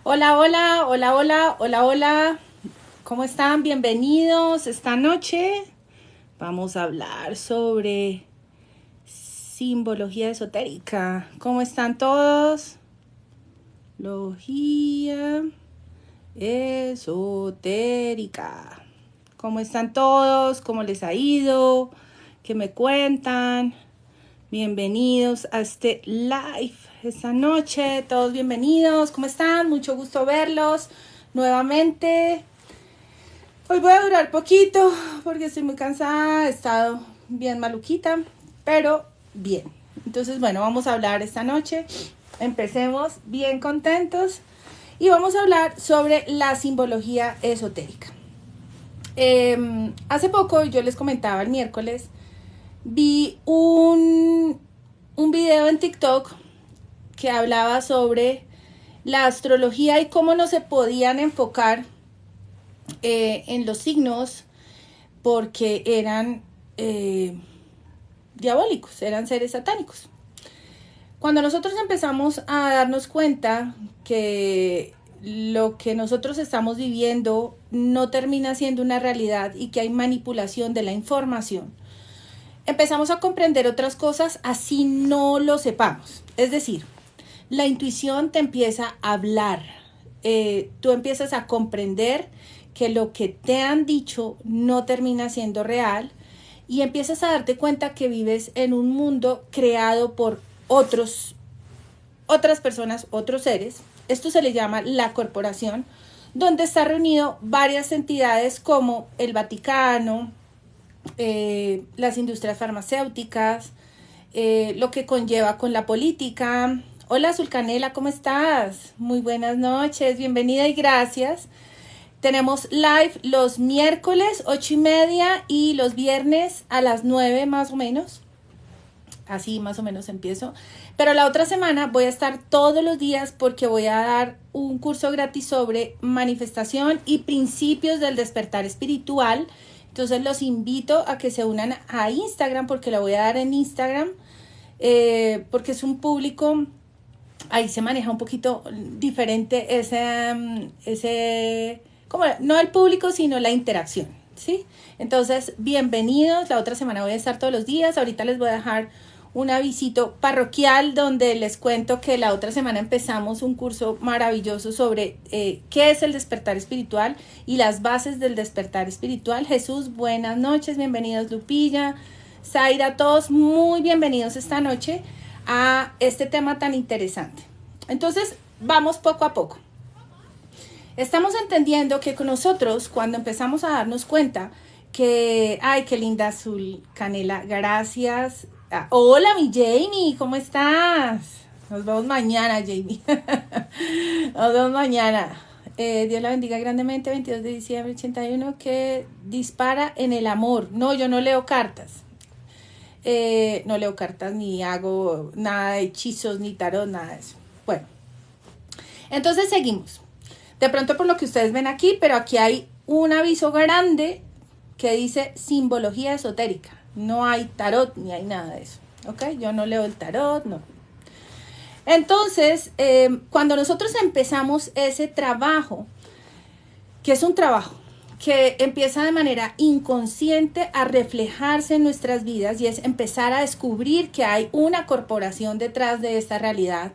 Hola, hola, hola, hola, hola, hola. ¿Cómo están? Bienvenidos. Esta noche vamos a hablar sobre simbología esotérica. ¿Cómo están todos? Logía esotérica. ¿Cómo están todos? ¿Cómo les ha ido? ¿Qué me cuentan? Bienvenidos a este live esta noche. Todos bienvenidos. ¿Cómo están? Mucho gusto verlos nuevamente. Hoy voy a durar poquito porque estoy muy cansada. He estado bien maluquita, pero bien. Entonces, bueno, vamos a hablar esta noche. Empecemos bien contentos y vamos a hablar sobre la simbología esotérica. Hace poco, yo les comentaba el miércoles, vi un video en TikTok que hablaba sobre la astrología y cómo no se podían enfocar en los signos porque eran diabólicos, eran seres satánicos. Cuando nosotros empezamos a darnos cuenta que lo que nosotros estamos viviendo no termina siendo una realidad y que hay manipulación de la información, empezamos a comprender otras cosas así no lo sepamos. Es decir, la intuición te empieza a hablar. Tú empiezas a comprender que lo que te han dicho no termina siendo real y empiezas a darte cuenta que vives en un mundo creado por otras personas, otros seres. Esto se le llama la corporación, donde está reunido varias entidades como el Vaticano, las industrias farmacéuticas, lo que conlleva con la política. Hola Zulcanela, ¿cómo estás? Muy buenas noches, bienvenida y gracias. Tenemos live los miércoles 8:30 y los viernes a las 9 más o menos. Así más o menos empiezo. Pero la otra semana voy a estar todos los días porque voy a dar un curso gratis sobre manifestación y principios del despertar espiritual. Entonces los invito a que se unan a Instagram porque la voy a dar en Instagram. Porque es un público, ahí se maneja un poquito diferente ese como no el público, sino la interacción, ¿sí? Entonces, bienvenidos. La otra semana voy a estar todos los días. Ahorita les voy a dejar un avisito parroquial donde les cuento que la otra semana empezamos un curso maravilloso sobre qué es el despertar espiritual y las bases del despertar espiritual. Jesús, buenas noches, bienvenidos Lupilla, Zaira, todos muy bienvenidos esta noche a este tema tan interesante. Entonces, vamos poco a poco. Estamos entendiendo que con nosotros, cuando empezamos a darnos cuenta que, ay, qué linda Azul Canela, gracias. Hola, mi Jamie, ¿cómo estás? Nos vemos mañana, Jamie. Nos vemos mañana. Dios la bendiga grandemente, 22 de diciembre 81, que dispara en el amor. No, yo no leo cartas. No leo cartas ni hago nada de hechizos, ni tarot, nada de eso. Bueno, entonces seguimos. De pronto por lo que ustedes ven aquí, pero aquí hay un aviso grande que dice simbología esotérica. No hay tarot ni hay nada de eso. ¿Ok? Yo no leo el tarot, no. Entonces, cuando nosotros empezamos ese trabajo, que es un trabajo que empieza de manera inconsciente a reflejarse en nuestras vidas y es empezar a descubrir que hay una corporación detrás de esta realidad,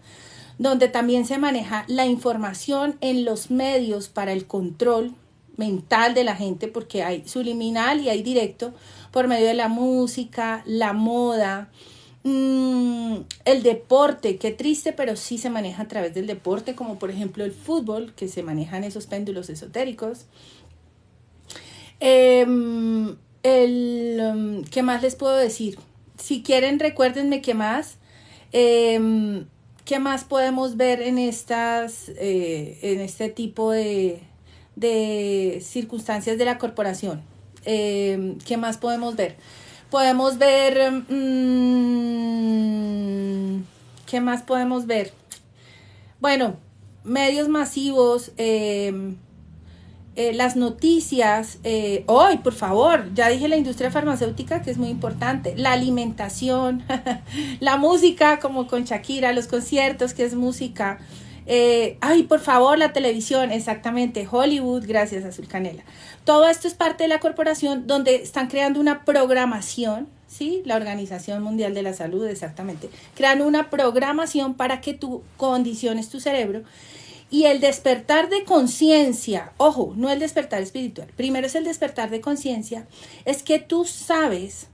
donde también se maneja la información en los medios para el control mental de la gente, porque hay subliminal y hay directo, por medio de la música, la moda, el deporte, qué triste, pero sí se maneja a través del deporte, como por ejemplo el fútbol, que se manejan esos péndulos esotéricos. ¿Qué más les puedo decir? Si quieren, recuérdenme qué más. ¿Qué más podemos ver en en este tipo de circunstancias de la corporación? ¿Qué más podemos ver? Podemos ver, ¿qué más podemos ver? Bueno, medios masivos, las noticias, hoy, por favor, ya dije la industria farmacéutica que es muy importante, la alimentación, la música como con Shakira, los conciertos que es música, Ay, por favor, la televisión, exactamente, Hollywood, gracias Azul Canela. Todo esto es parte de la corporación donde están creando una programación, ¿sí? La Organización Mundial de la Salud, exactamente. Crean una programación para que tú condiciones tu cerebro. Y el despertar de conciencia, ojo, no el despertar espiritual, primero es el despertar de conciencia, es que tú sabes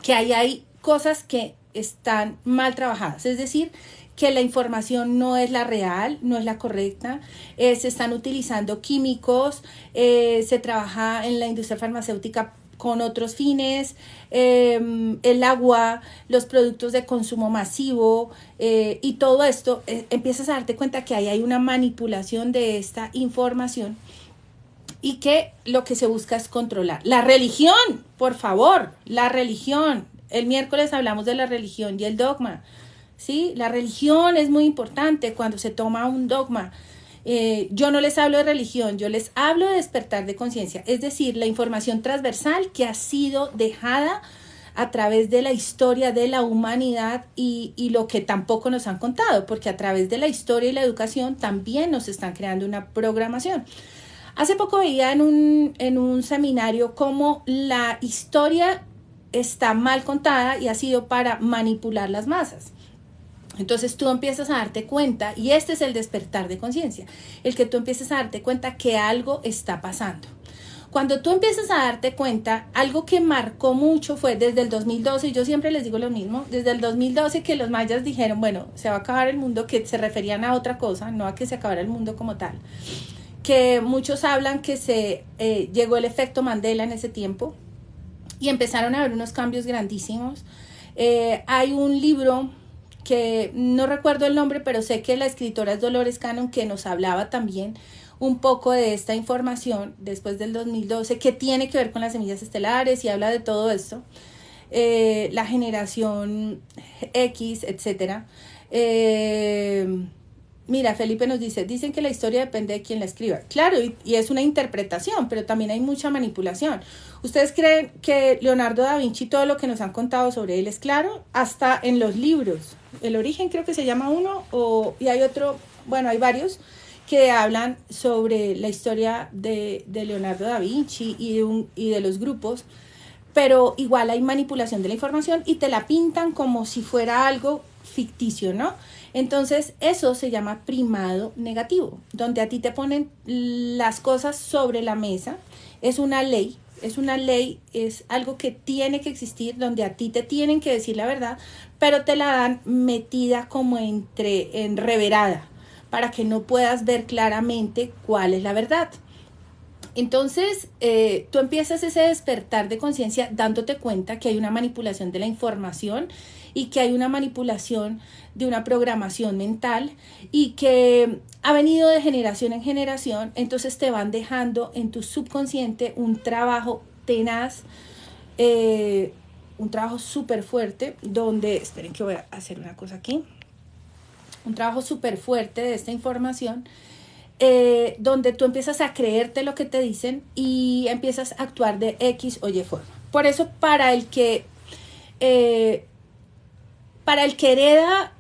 que ahí hay cosas que están mal trabajadas, es decir, que la información no es la real, no es la correcta, se están utilizando químicos, se trabaja en la industria farmacéutica con otros fines, el agua, los productos de consumo masivo y todo esto, empiezas a darte cuenta que ahí hay una manipulación de esta información y que lo que se busca es controlar. La religión, por favor, la religión. El miércoles hablamos de la religión y el dogma. ¿Sí? La religión es muy importante cuando se toma un dogma. Yo no les hablo de religión, yo les hablo de despertar de conciencia, es decir, la información transversal que ha sido dejada a través de la historia de la humanidad y lo que tampoco nos han contado, porque a través de la historia y la educación también nos están creando una programación. Hace poco veía en un seminario cómo la historia está mal contada y ha sido para manipular las masas. Entonces tú empiezas a darte cuenta, y este es el despertar de conciencia, el que tú empieces a darte cuenta que algo está pasando. Cuando tú empiezas a darte cuenta, algo que marcó mucho fue desde el 2012, y yo siempre les digo lo mismo, desde el 2012 que los mayas dijeron, bueno, se va a acabar el mundo, que se referían a otra cosa, no a que se acabara el mundo como tal. Que muchos hablan que llegó el efecto Mandela en ese tiempo, y empezaron a haber unos cambios grandísimos. Hay un libro que no recuerdo el nombre, pero sé que la escritora es Dolores Cannon, que nos hablaba también un poco de esta información después del 2012, que tiene que ver con las semillas estelares y habla de todo esto, la generación X, etcétera. Mira, Felipe nos dicen que la historia depende de quien la escriba. Claro, y es una interpretación, pero también hay mucha manipulación. ¿Ustedes creen que Leonardo da Vinci, todo lo que nos han contado sobre él es claro? Hasta en los libros. El origen creo que se llama uno, y hay otro, bueno, hay varios que hablan sobre la historia de Leonardo da Vinci y de los grupos, pero igual hay manipulación de la información y te la pintan como si fuera algo ficticio, ¿no? Entonces eso se llama primado negativo, donde a ti te ponen las cosas sobre la mesa. Es una ley, es algo que tiene que existir, donde a ti te tienen que decir la verdad, pero te la dan metida como enreverada, para que no puedas ver claramente cuál es la verdad. Entonces, tú empiezas ese despertar de conciencia dándote cuenta que hay una manipulación de la información y que hay una manipulación de una programación mental y que ha venido de generación en generación. Entonces te van dejando en tu subconsciente un trabajo tenaz, un trabajo súper fuerte, donde, esperen que voy a hacer una cosa aquí, un trabajo súper fuerte de esta información, donde tú empiezas a creerte lo que te dicen y empiezas a actuar de X o Y forma. Por eso para el que hereda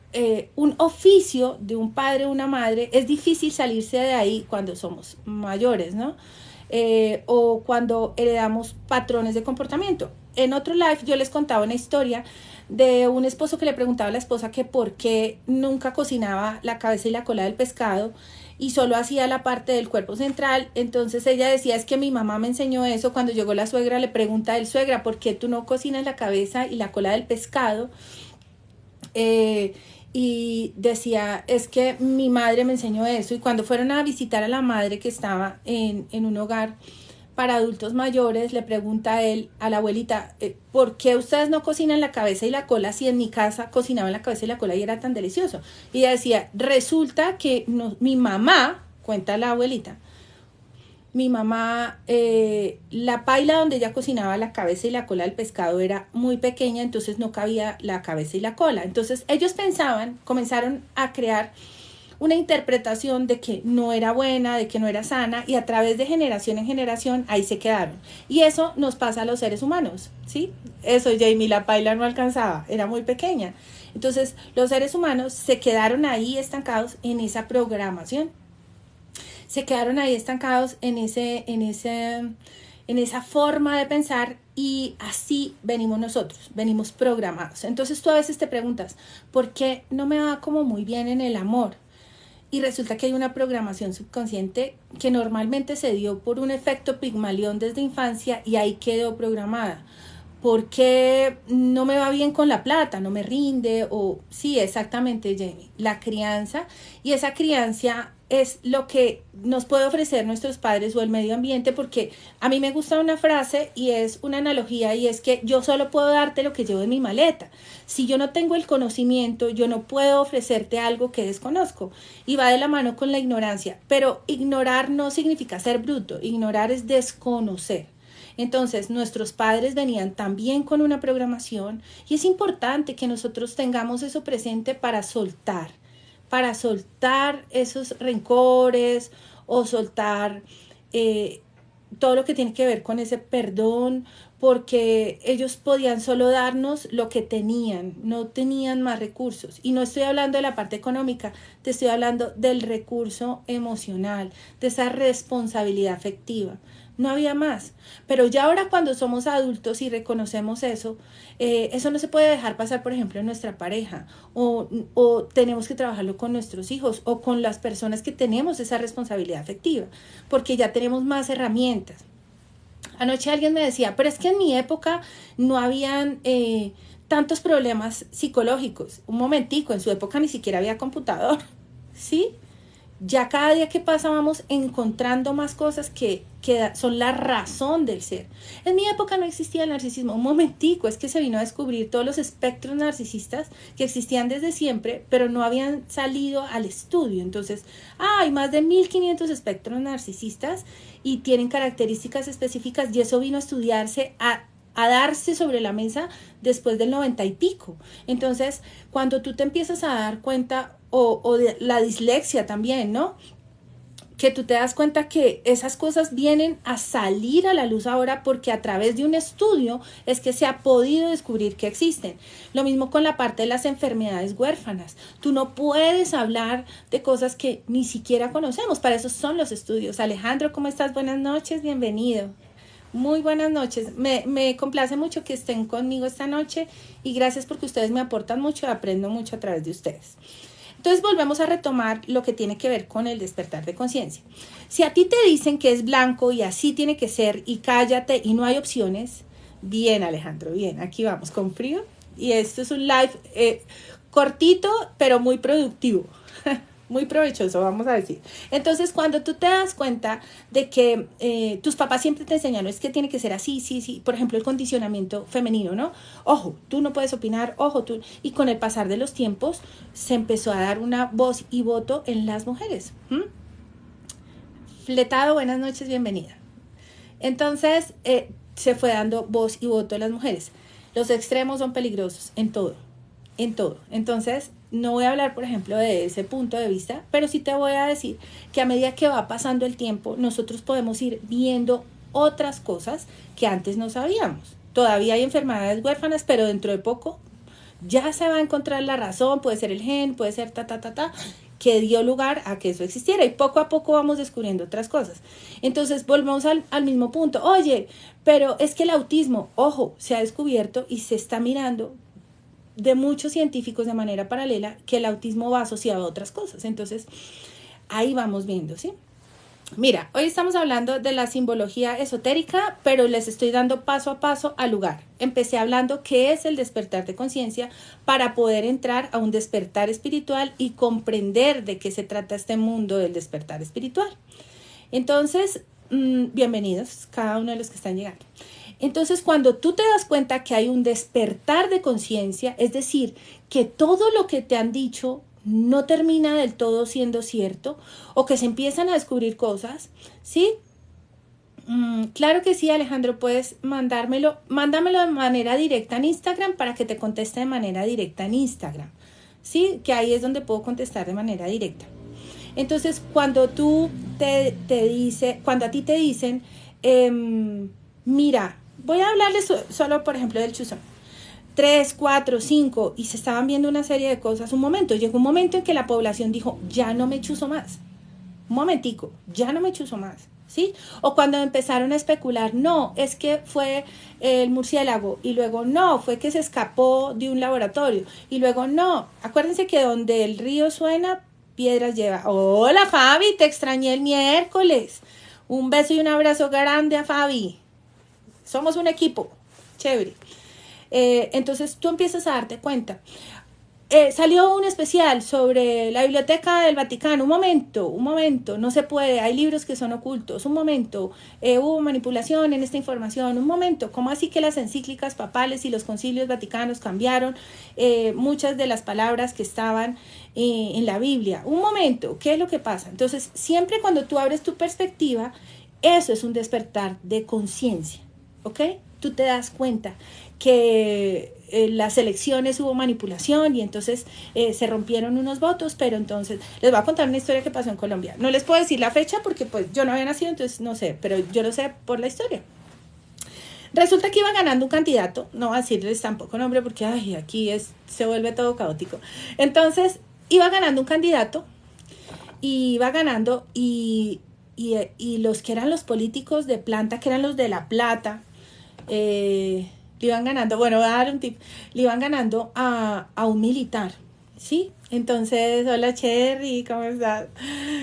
un oficio de un padre o una madre, es difícil salirse de ahí cuando somos mayores, ¿no? O cuando heredamos patrones de comportamiento. En otro live yo les contaba una historia de un esposo que le preguntaba a la esposa que por qué nunca cocinaba la cabeza y la cola del pescado y solo hacía la parte del cuerpo central. Entonces ella decía, es que mi mamá me enseñó eso. Cuando llegó la suegra le pregunta a él, suegra, ¿por qué tú no cocinas la cabeza y la cola del pescado? Y decía, es que mi madre me enseñó eso. Y cuando fueron a visitar a la madre que estaba en un hogar para adultos mayores, le pregunta a él, a la abuelita, ¿por qué ustedes no cocinan la cabeza y la cola si en mi casa cocinaban la cabeza y la cola y era tan delicioso? Y ella decía, resulta que mi mamá, cuenta la abuelita, mi mamá, la paila donde ella cocinaba la cabeza y la cola del pescado era muy pequeña, entonces no cabía la cabeza y la cola. Entonces ellos comenzaron a crear una interpretación de que no era buena, de que no era sana, y a través de generación en generación ahí se quedaron. Y eso nos pasa a los seres humanos, ¿sí? Eso, Jamie, la paila no alcanzaba, era muy pequeña. Entonces, los seres humanos se quedaron ahí estancados en esa programación. Se quedaron ahí estancados en esa forma de pensar, y así venimos nosotros, venimos programados. Entonces tú a veces te preguntas, ¿por qué no me va como muy bien en el amor? Y resulta que hay una programación subconsciente que normalmente se dio por un efecto Pigmalión desde infancia y ahí quedó programada. ¿Por qué no me va bien con la plata? ¿No me rinde? O sí, exactamente, Jamie, la crianza. Y esa crianza es lo que nos puede ofrecer nuestros padres o el medio ambiente, porque a mí me gusta una frase y es una analogía, y es que yo solo puedo darte lo que llevo en mi maleta. Si yo no tengo el conocimiento, yo no puedo ofrecerte algo que desconozco, y va de la mano con la ignorancia. Pero ignorar no significa ser bruto, ignorar es desconocer. Entonces, nuestros padres venían también con una programación, y es importante que nosotros tengamos eso presente para soltar esos rencores, o soltar todo lo que tiene que ver con ese perdón, porque ellos podían solo darnos lo que tenían, no tenían más recursos. Y no estoy hablando de la parte económica, te estoy hablando del recurso emocional, de esa responsabilidad afectiva. No había más. Pero ya ahora, cuando somos adultos y reconocemos eso, eso no se puede dejar pasar, por ejemplo, en nuestra pareja, o tenemos que trabajarlo con nuestros hijos o con las personas que tenemos esa responsabilidad afectiva, porque ya tenemos más herramientas. Anoche alguien me decía, pero es que en mi época no habían tantos problemas psicológicos. Un momentico, en su época ni siquiera había computador, ¿sí? Ya cada día que pasa vamos encontrando más cosas que son la razón del ser. En mi época no existía el narcisismo. Un momentico, es que se vino a descubrir todos los espectros narcisistas que existían desde siempre, pero no habían salido al estudio. Entonces, hay más de 1500 espectros narcisistas y tienen características específicas, y eso vino a estudiarse, a darse sobre la mesa después del 90 y pico. Entonces, cuando tú te empiezas a dar cuenta, o de la dislexia también, ¿no? Que tú te das cuenta que esas cosas vienen a salir a la luz ahora, porque a través de un estudio es que se ha podido descubrir que existen. Lo mismo con la parte de las enfermedades huérfanas. Tú no puedes hablar de cosas que ni siquiera conocemos. Para eso son los estudios. Alejandro, ¿cómo estás? Buenas noches, bienvenido. Muy buenas noches. Me complace mucho que estén conmigo esta noche, y gracias porque ustedes me aportan mucho y aprendo mucho a través de ustedes. Entonces volvemos a retomar lo que tiene que ver con el despertar de conciencia. Si a ti te dicen que es blanco y así tiene que ser, y cállate y no hay opciones, bien, Alejandro, bien, aquí vamos con frío. Y esto es un live cortito, pero muy productivo. Muy provechoso, vamos a decir. Entonces, cuando tú te das cuenta de que tus papás siempre te enseñaron, es que tiene que ser así, sí, sí. Por ejemplo, el condicionamiento femenino, ¿no? Ojo, tú no puedes opinar, ojo, tú. Y con el pasar de los tiempos, se empezó a dar una voz y voto en las mujeres. Fletado, buenas noches, bienvenida. Entonces, se fue dando voz y voto en las mujeres. Los extremos son peligrosos en todo, en todo. Entonces, no voy a hablar, por ejemplo, de ese punto de vista, pero sí te voy a decir que a medida que va pasando el tiempo, nosotros podemos ir viendo otras cosas que antes no sabíamos. Todavía hay enfermedades huérfanas, pero dentro de poco ya se va a encontrar la razón, puede ser el gen, puede ser que dio lugar a que eso existiera, y poco a poco vamos descubriendo otras cosas. Entonces volvemos al mismo punto. Oye, pero es que el autismo, ojo, se ha descubierto y se está mirando de muchos científicos de manera paralela que el autismo va asociado a otras cosas. Entonces, ahí vamos viendo, ¿sí? Mira, hoy estamos hablando de la simbología esotérica, pero les estoy dando paso a paso al lugar. Empecé hablando qué es el despertar de conciencia, para poder entrar a un despertar espiritual y comprender de qué se trata este mundo del despertar espiritual. Entonces, bienvenidos cada uno de los que están llegando. Entonces, cuando tú te das cuenta que hay un despertar de conciencia, es decir, que todo lo que te han dicho no termina del todo siendo cierto, o que se empiezan a descubrir cosas, ¿sí? Claro que sí, Alejandro, puedes mándamelo de manera directa en Instagram para que te conteste de manera directa en Instagram, ¿sí? Que ahí es donde puedo contestar de manera directa. Entonces, cuando cuando a ti te dicen, mira, voy a hablarles solo, por ejemplo, del chuzón. 3, 4, 5, y se estaban viendo una serie de cosas. Llegó un momento en que la población dijo, ya no me chuzo más. Un momentico, ya no me chuzo más. ¿Sí? O cuando empezaron a especular, no, es que fue el murciélago, y luego no, fue que se escapó de un laboratorio, y luego no, acuérdense que donde el río suena, piedras lleva. Hola Fabi, te extrañé el miércoles. Un beso y un abrazo grande a Fabi. Somos un equipo, chévere. Entonces tú empiezas a darte cuenta. Salió un especial sobre la Biblioteca del Vaticano. Un momento, no se puede, hay libros que son ocultos. Un momento, hubo manipulación en esta información. Un momento, ¿cómo así que las encíclicas papales y los concilios vaticanos cambiaron muchas de las palabras que estaban en la Biblia? Un momento, ¿qué es lo que pasa? Entonces, siempre cuando tú abres tu perspectiva, eso es un despertar de conciencia, ¿ok? Tú te das cuenta que las elecciones hubo manipulación y entonces se rompieron unos votos, pero entonces les voy a contar una historia que pasó en Colombia. No les puedo decir la fecha porque pues yo no había nacido, entonces no sé, pero yo lo sé por la historia. Resulta que iba ganando un candidato, no voy a decirles tampoco nombre porque ay, aquí se vuelve todo caótico. Entonces iba ganando un candidato y iba ganando y los que eran los políticos de planta, que eran los de La Plata, le iban ganando, bueno, voy a dar un tip, le iban ganando a un militar, ¿sí? Entonces, hola Cherry, ¿cómo estás?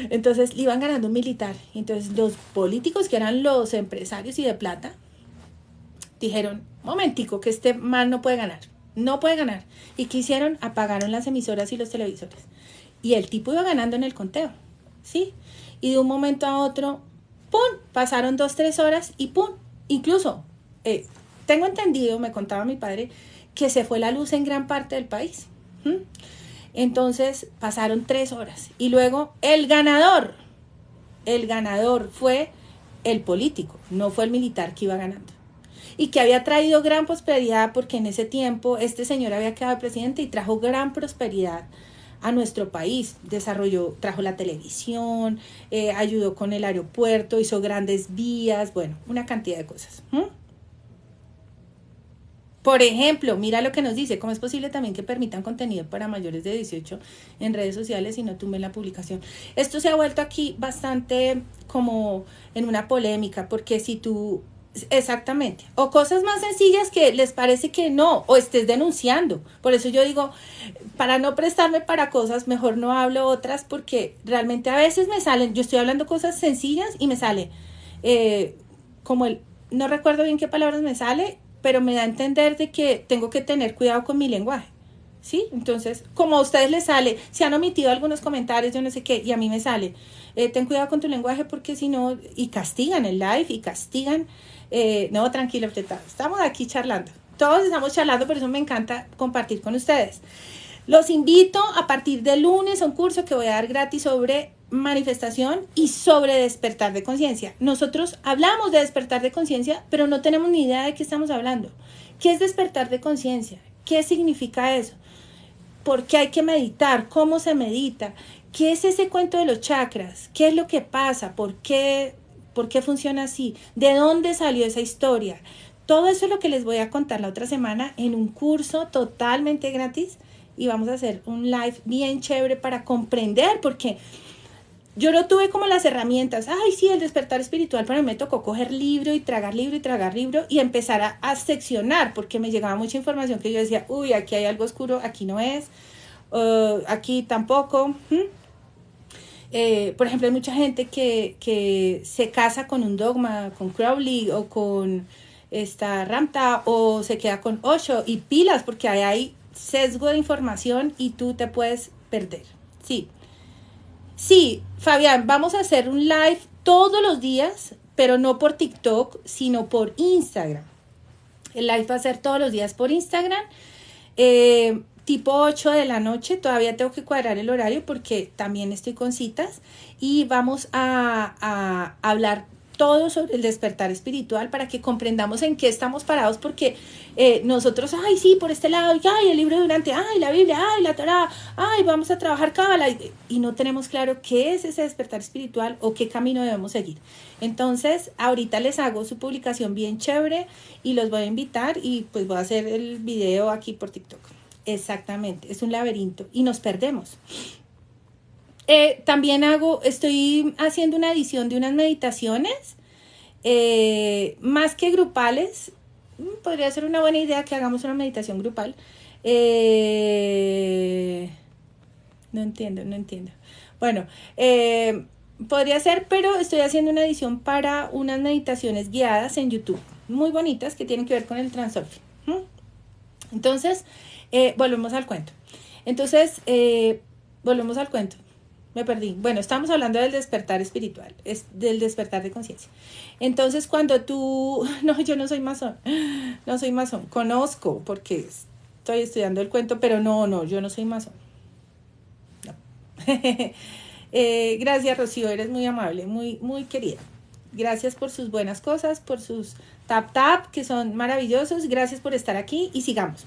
Entonces, le iban ganando un militar. Entonces, los políticos que eran los empresarios y de plata, dijeron, momentico, que este man no puede ganar. ¿Y qué hicieron? Apagaron las emisoras y los televisores. Y el tipo iba ganando en el conteo, ¿sí? Y de un momento a otro, ¡pum! Pasaron 2, 3 horas y ¡pum! Incluso, tengo entendido, me contaba mi padre, que se fue la luz en gran parte del país. Entonces pasaron 3 horas y luego el ganador fue el político, no fue el militar que iba ganando. Y que había traído gran prosperidad porque en ese tiempo este señor había quedado presidente y trajo gran prosperidad a nuestro país. Trajo la televisión, ayudó con el aeropuerto, hizo grandes vías, bueno, una cantidad de cosas. Por ejemplo, mira lo que nos dice, ¿cómo es posible también que permitan contenido para mayores de 18 en redes sociales y no tumben la publicación? Esto se ha vuelto aquí bastante como en una polémica, porque si tú, exactamente, o cosas más sencillas que les parece que no, o estés denunciando. Por eso yo digo, para no prestarme para cosas, mejor no hablo otras, porque realmente a veces me salen, yo estoy hablando cosas sencillas y me sale no recuerdo bien qué palabras me sale, pero me da a entender de que tengo que tener cuidado con mi lenguaje, ¿sí? Entonces, como a ustedes les sale, se han omitido algunos comentarios, yo no sé qué, y a mí me sale, ten cuidado con tu lenguaje porque si no, y castigan el live, y castigan, no, tranquilo, estamos aquí charlando, todos estamos charlando, por eso me encanta compartir con ustedes. Los invito a partir de lunes a un curso que voy a dar gratis sobre manifestación y sobre despertar de conciencia. Nosotros hablamos de despertar de conciencia, pero no tenemos ni idea de qué estamos hablando. ¿Qué es despertar de conciencia? ¿Qué significa eso? ¿Por qué hay que meditar? ¿Cómo se medita? ¿Qué es ese cuento de los chakras? ¿Qué es lo que pasa? ¿Por qué funciona así? ¿De dónde salió esa historia? Todo eso es lo que les voy a contar la otra semana en un curso totalmente gratis. Y vamos a hacer un live bien chévere para comprender, porque yo no tuve como las herramientas. Ay, sí, el despertar espiritual, pero me tocó coger libro y tragar libro y empezar a seccionar, porque me llegaba mucha información que yo decía, uy, aquí hay algo oscuro, aquí no es, aquí tampoco. Por ejemplo, hay mucha gente que se casa con un dogma, con Crowley o con esta Ramtha, o se queda con Osho, y pilas, porque hay sesgo de información y tú te puedes perder. Sí, Fabián, vamos a hacer un live todos los días, pero no por TikTok, sino por Instagram. El live va a ser todos los días por Instagram, tipo 8 de la noche. Todavía tengo que cuadrar el horario porque también estoy con citas, y vamos a hablar todo sobre el despertar espiritual para que comprendamos en qué estamos parados, porque nosotros, ay, sí, por este lado, ay, el libro de Durante, ay, la Biblia, ay, la Torá, ay, vamos a trabajar cábala, y no tenemos claro qué es ese despertar espiritual o qué camino debemos seguir. Entonces, ahorita les hago su publicación bien chévere y los voy a invitar y pues voy a hacer el video aquí por TikTok. Exactamente, es un laberinto y nos perdemos. También estoy haciendo una edición de unas meditaciones, más que grupales. Podría ser una buena idea que hagamos una meditación grupal. No entiendo. Bueno, podría ser, pero estoy haciendo una edición para unas meditaciones guiadas en YouTube, muy bonitas, que tienen que ver con el transurfing. Entonces, volvemos al cuento. Me perdí. Bueno, estamos hablando del despertar espiritual, del despertar de conciencia. Entonces, cuando tú... No, yo no soy masón. Conozco porque estoy estudiando el cuento, pero no, yo no soy masón. No. Gracias, Rocío, eres muy amable, muy, muy querida. Gracias por sus buenas cosas, por sus tap, que son maravillosos. Gracias por estar aquí y sigamos.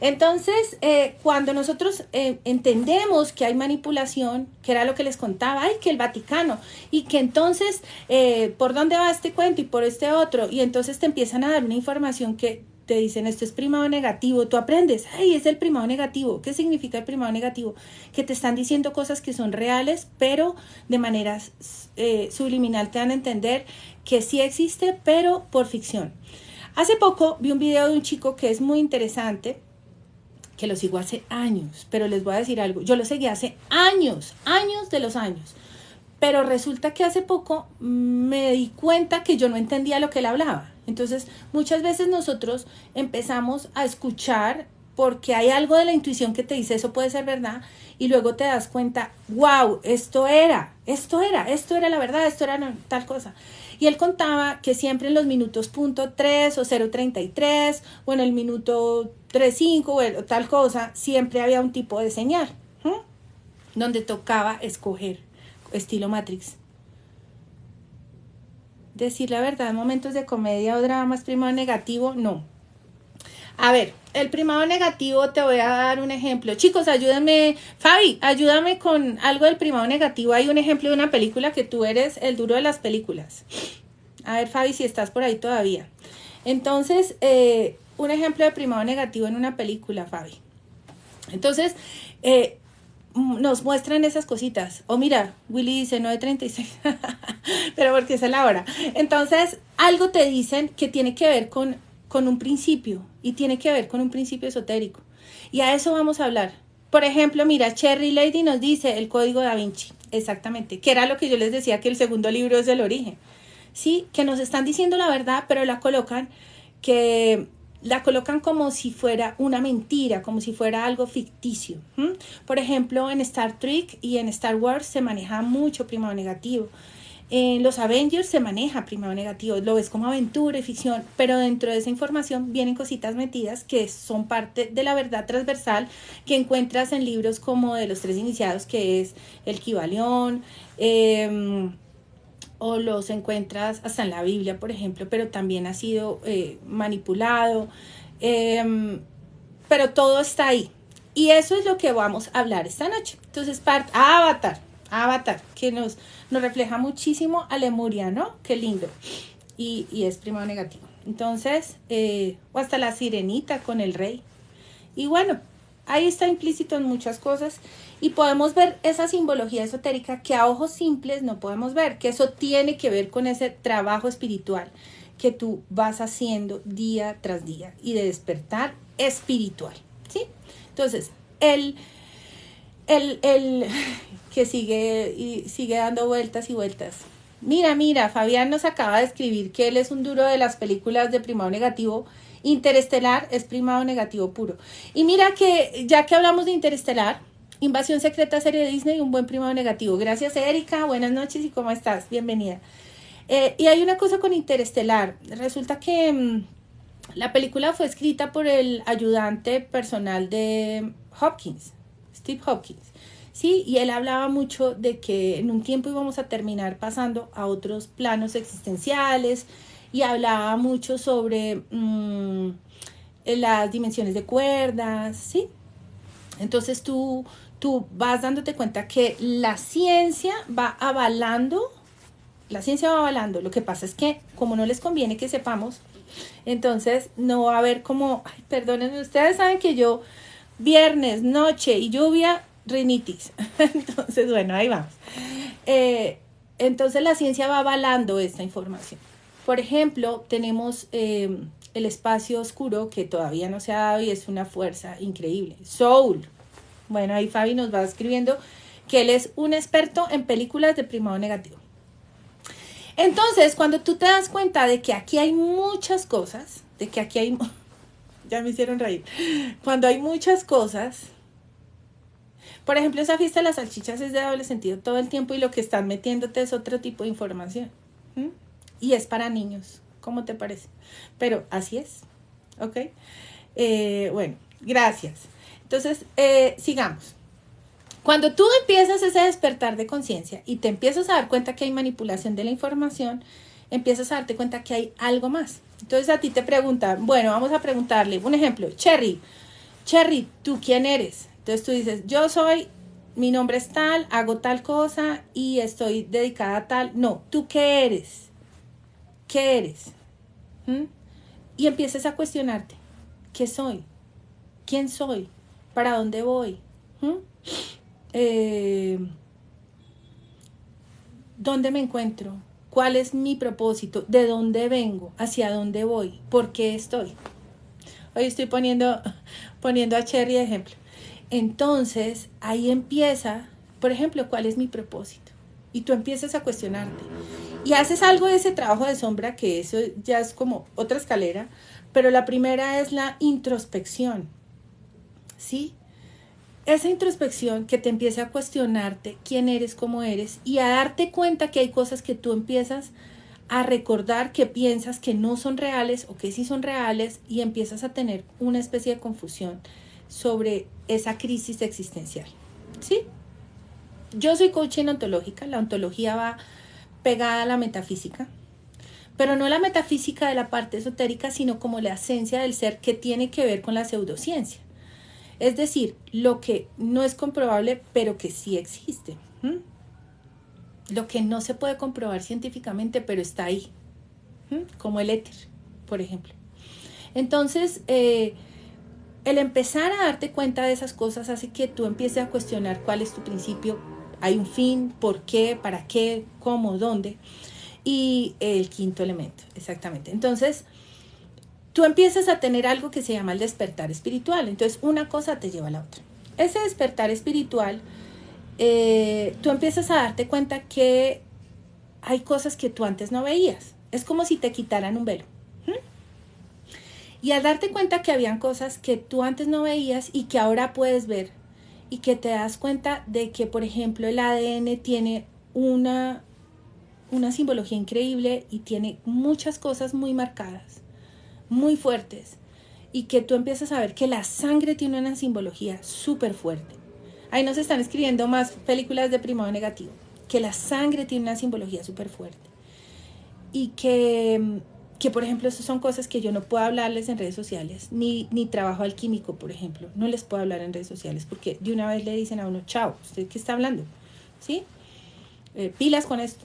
Entonces, cuando nosotros entendemos que hay manipulación, que era lo que les contaba, que el Vaticano, y que entonces, ¿por dónde va este cuento y por este otro? Y entonces te empiezan a dar una información que te dicen, esto es primado negativo, tú aprendes, es el primado negativo. ¿Qué significa el primado negativo? Que te están diciendo cosas que son reales, pero de manera subliminal te dan a entender que sí existe, pero por ficción. Hace poco vi un video de un chico que es muy interesante, que lo sigo hace años, pero les voy a decir algo, yo lo seguí hace años de los años, pero resulta que hace poco me di cuenta que yo no entendía lo que él hablaba. Entonces, muchas veces nosotros empezamos a escuchar porque hay algo de la intuición que te dice eso puede ser verdad, y luego te das cuenta, wow, esto era la verdad, esto era tal cosa. Y él contaba que siempre en los minutos .3 o 0.33 o en el minuto 3.5 o tal cosa, siempre había un tipo de señal, donde tocaba escoger, estilo Matrix. Decir la verdad en momentos de comedia o drama es primado negativo, no. A ver, el primado negativo, te voy a dar un ejemplo. Chicos, ayúdenme. Fabi, ayúdame con algo del primado negativo. Hay un ejemplo de una película que tú eres el duro de las películas. A ver, Fabi, si estás por ahí todavía. Entonces, un ejemplo de primado negativo en una película, Fabi. Entonces, nos muestran esas cositas. Mira, Willy dice 9:36. Pero porque esa es la hora. Entonces, algo te dicen que tiene que ver con un principio, y tiene que ver con un principio esotérico, y a eso vamos a hablar. Por ejemplo, mira, Cherry Lady nos dice el código da Vinci, exactamente, que era lo que yo les decía, que el segundo libro es el origen, sí, que nos están diciendo la verdad, pero la colocan como si fuera una mentira, como si fuera algo ficticio. Por ejemplo, en Star Trek y en Star Wars se maneja mucho primado negativo. En los Avengers se maneja primado negativo, lo ves como aventura y ficción, pero dentro de esa información vienen cositas metidas que son parte de la verdad transversal que encuentras en libros como de los 3 iniciados, que es el Kybalión, o los encuentras hasta en la Biblia, por ejemplo, pero también ha sido manipulado, pero todo está ahí, y eso es lo que vamos a hablar esta noche. Entonces, Avatar, que nos refleja muchísimo a Lemuria, ¿no? Qué lindo. Y es primado negativo. Entonces, o hasta la sirenita con el rey. Y bueno, ahí está implícito en muchas cosas. Y podemos ver esa simbología esotérica que a ojos simples no podemos ver. Que eso tiene que ver con ese trabajo espiritual que tú vas haciendo día tras día. Y de despertar espiritual, ¿sí? Entonces, el que sigue dando vueltas y vueltas. Mira, Fabián nos acaba de escribir que él es un duro de las películas de primado negativo. Interestelar es primado negativo puro. Y mira que, ya que hablamos de Interestelar, Invasión Secreta, serie de Disney, un buen primado negativo. Gracias, Erika, buenas noches y ¿cómo estás? Bienvenida. Y hay una cosa con Interestelar. Resulta que la película fue escrita por el ayudante personal de Hopkins, Steve Hopkins. ¿sí? Y él hablaba mucho de que en un tiempo íbamos a terminar pasando a otros planos existenciales y hablaba mucho sobre las dimensiones de cuerdas, ¿sí? Entonces tú vas dándote cuenta que la ciencia va avalando. La ciencia va avalando. Lo que pasa es que como no les conviene que sepamos, entonces no va a haber como, ay, perdónenme, ustedes saben que yo viernes, noche y lluvia, rinitis. Entonces, bueno, ahí vamos. Entonces la ciencia va avalando esta información. Por ejemplo, tenemos el espacio oscuro que todavía no se ha dado y es una fuerza increíble. Soul. Bueno, ahí Fabi nos va escribiendo que él es un experto en películas de primado negativo. Entonces, cuando tú te das cuenta de que aquí hay muchas cosas, de que aquí hay... Ya me hicieron reír. Cuando hay muchas cosas... Por ejemplo, esa fiesta de las salchichas es de doble sentido todo el tiempo y lo que están metiéndote es otro tipo de información. ¿Mm? Y es para niños. ¿Cómo te parece? Pero así es. ¿Ok? Bueno, gracias. Entonces, sigamos. Cuando tú empiezas ese despertar de conciencia y te empiezas a dar cuenta que hay manipulación de la información, empiezas a darte cuenta que hay algo más. Entonces a ti te preguntan, bueno, vamos a preguntarle, un ejemplo, Cherry, ¿tú quién eres? Entonces tú dices, yo soy, mi nombre es tal, hago tal cosa y estoy dedicada a tal. No, ¿tú qué eres? ¿Qué eres? ¿Mm? Y empiezas a cuestionarte, ¿qué soy? ¿Quién soy? ¿Para dónde voy? ¿Mm? ¿Dónde me encuentro? ¿Cuál es mi propósito? ¿De dónde vengo? ¿Hacia dónde voy? ¿Por qué estoy? Hoy estoy poniendo a Cherry de ejemplo. Entonces, ahí empieza, por ejemplo, ¿cuál es mi propósito? Y tú empiezas a cuestionarte. Y haces algo de ese trabajo de sombra, que eso ya es como otra escalera, pero la primera es la introspección, ¿sí? Esa introspección que te empieza a cuestionarte quién eres, cómo eres y a darte cuenta que hay cosas que tú empiezas a recordar que piensas que no son reales o que sí son reales y empiezas a tener una especie de confusión sobre esa crisis existencial, ¿sí? Yo soy coaching ontológica, la ontología va pegada a la metafísica, pero no la metafísica de la parte esotérica, sino como la esencia del ser que tiene que ver con la pseudociencia. Es decir, lo que no es comprobable, pero que sí existe. ¿Mm? Lo que no se puede comprobar científicamente, pero está ahí. ¿Mm? Como el éter, por ejemplo. Entonces, el empezar a darte cuenta de esas cosas hace que tú empieces a cuestionar cuál es tu principio. Hay un fin, por qué, para qué, cómo, dónde. Y el quinto elemento, exactamente. Entonces, tú empiezas a tener algo que se llama el despertar espiritual. Entonces, una cosa te lleva a la otra. Ese despertar espiritual, tú empiezas a darte cuenta que hay cosas que tú antes no veías. Es como si te quitaran un velo. Y al darte cuenta que habían cosas que tú antes no veías y que ahora puedes ver, y que te das cuenta de que, por ejemplo, el ADN tiene una simbología increíble y tiene muchas cosas muy marcadas, muy fuertes, y que tú empiezas a ver que la sangre tiene una simbología súper fuerte. Ahí nos están escribiendo más películas de primado negativo, que la sangre tiene una simbología súper fuerte y que por ejemplo, esas son cosas que yo no puedo hablarles en redes sociales, ni trabajo alquímico, por ejemplo, no les puedo hablar en redes sociales porque de una vez le dicen a uno, chao, ¿usted qué está hablando? ¿Sí? Pilas con esto.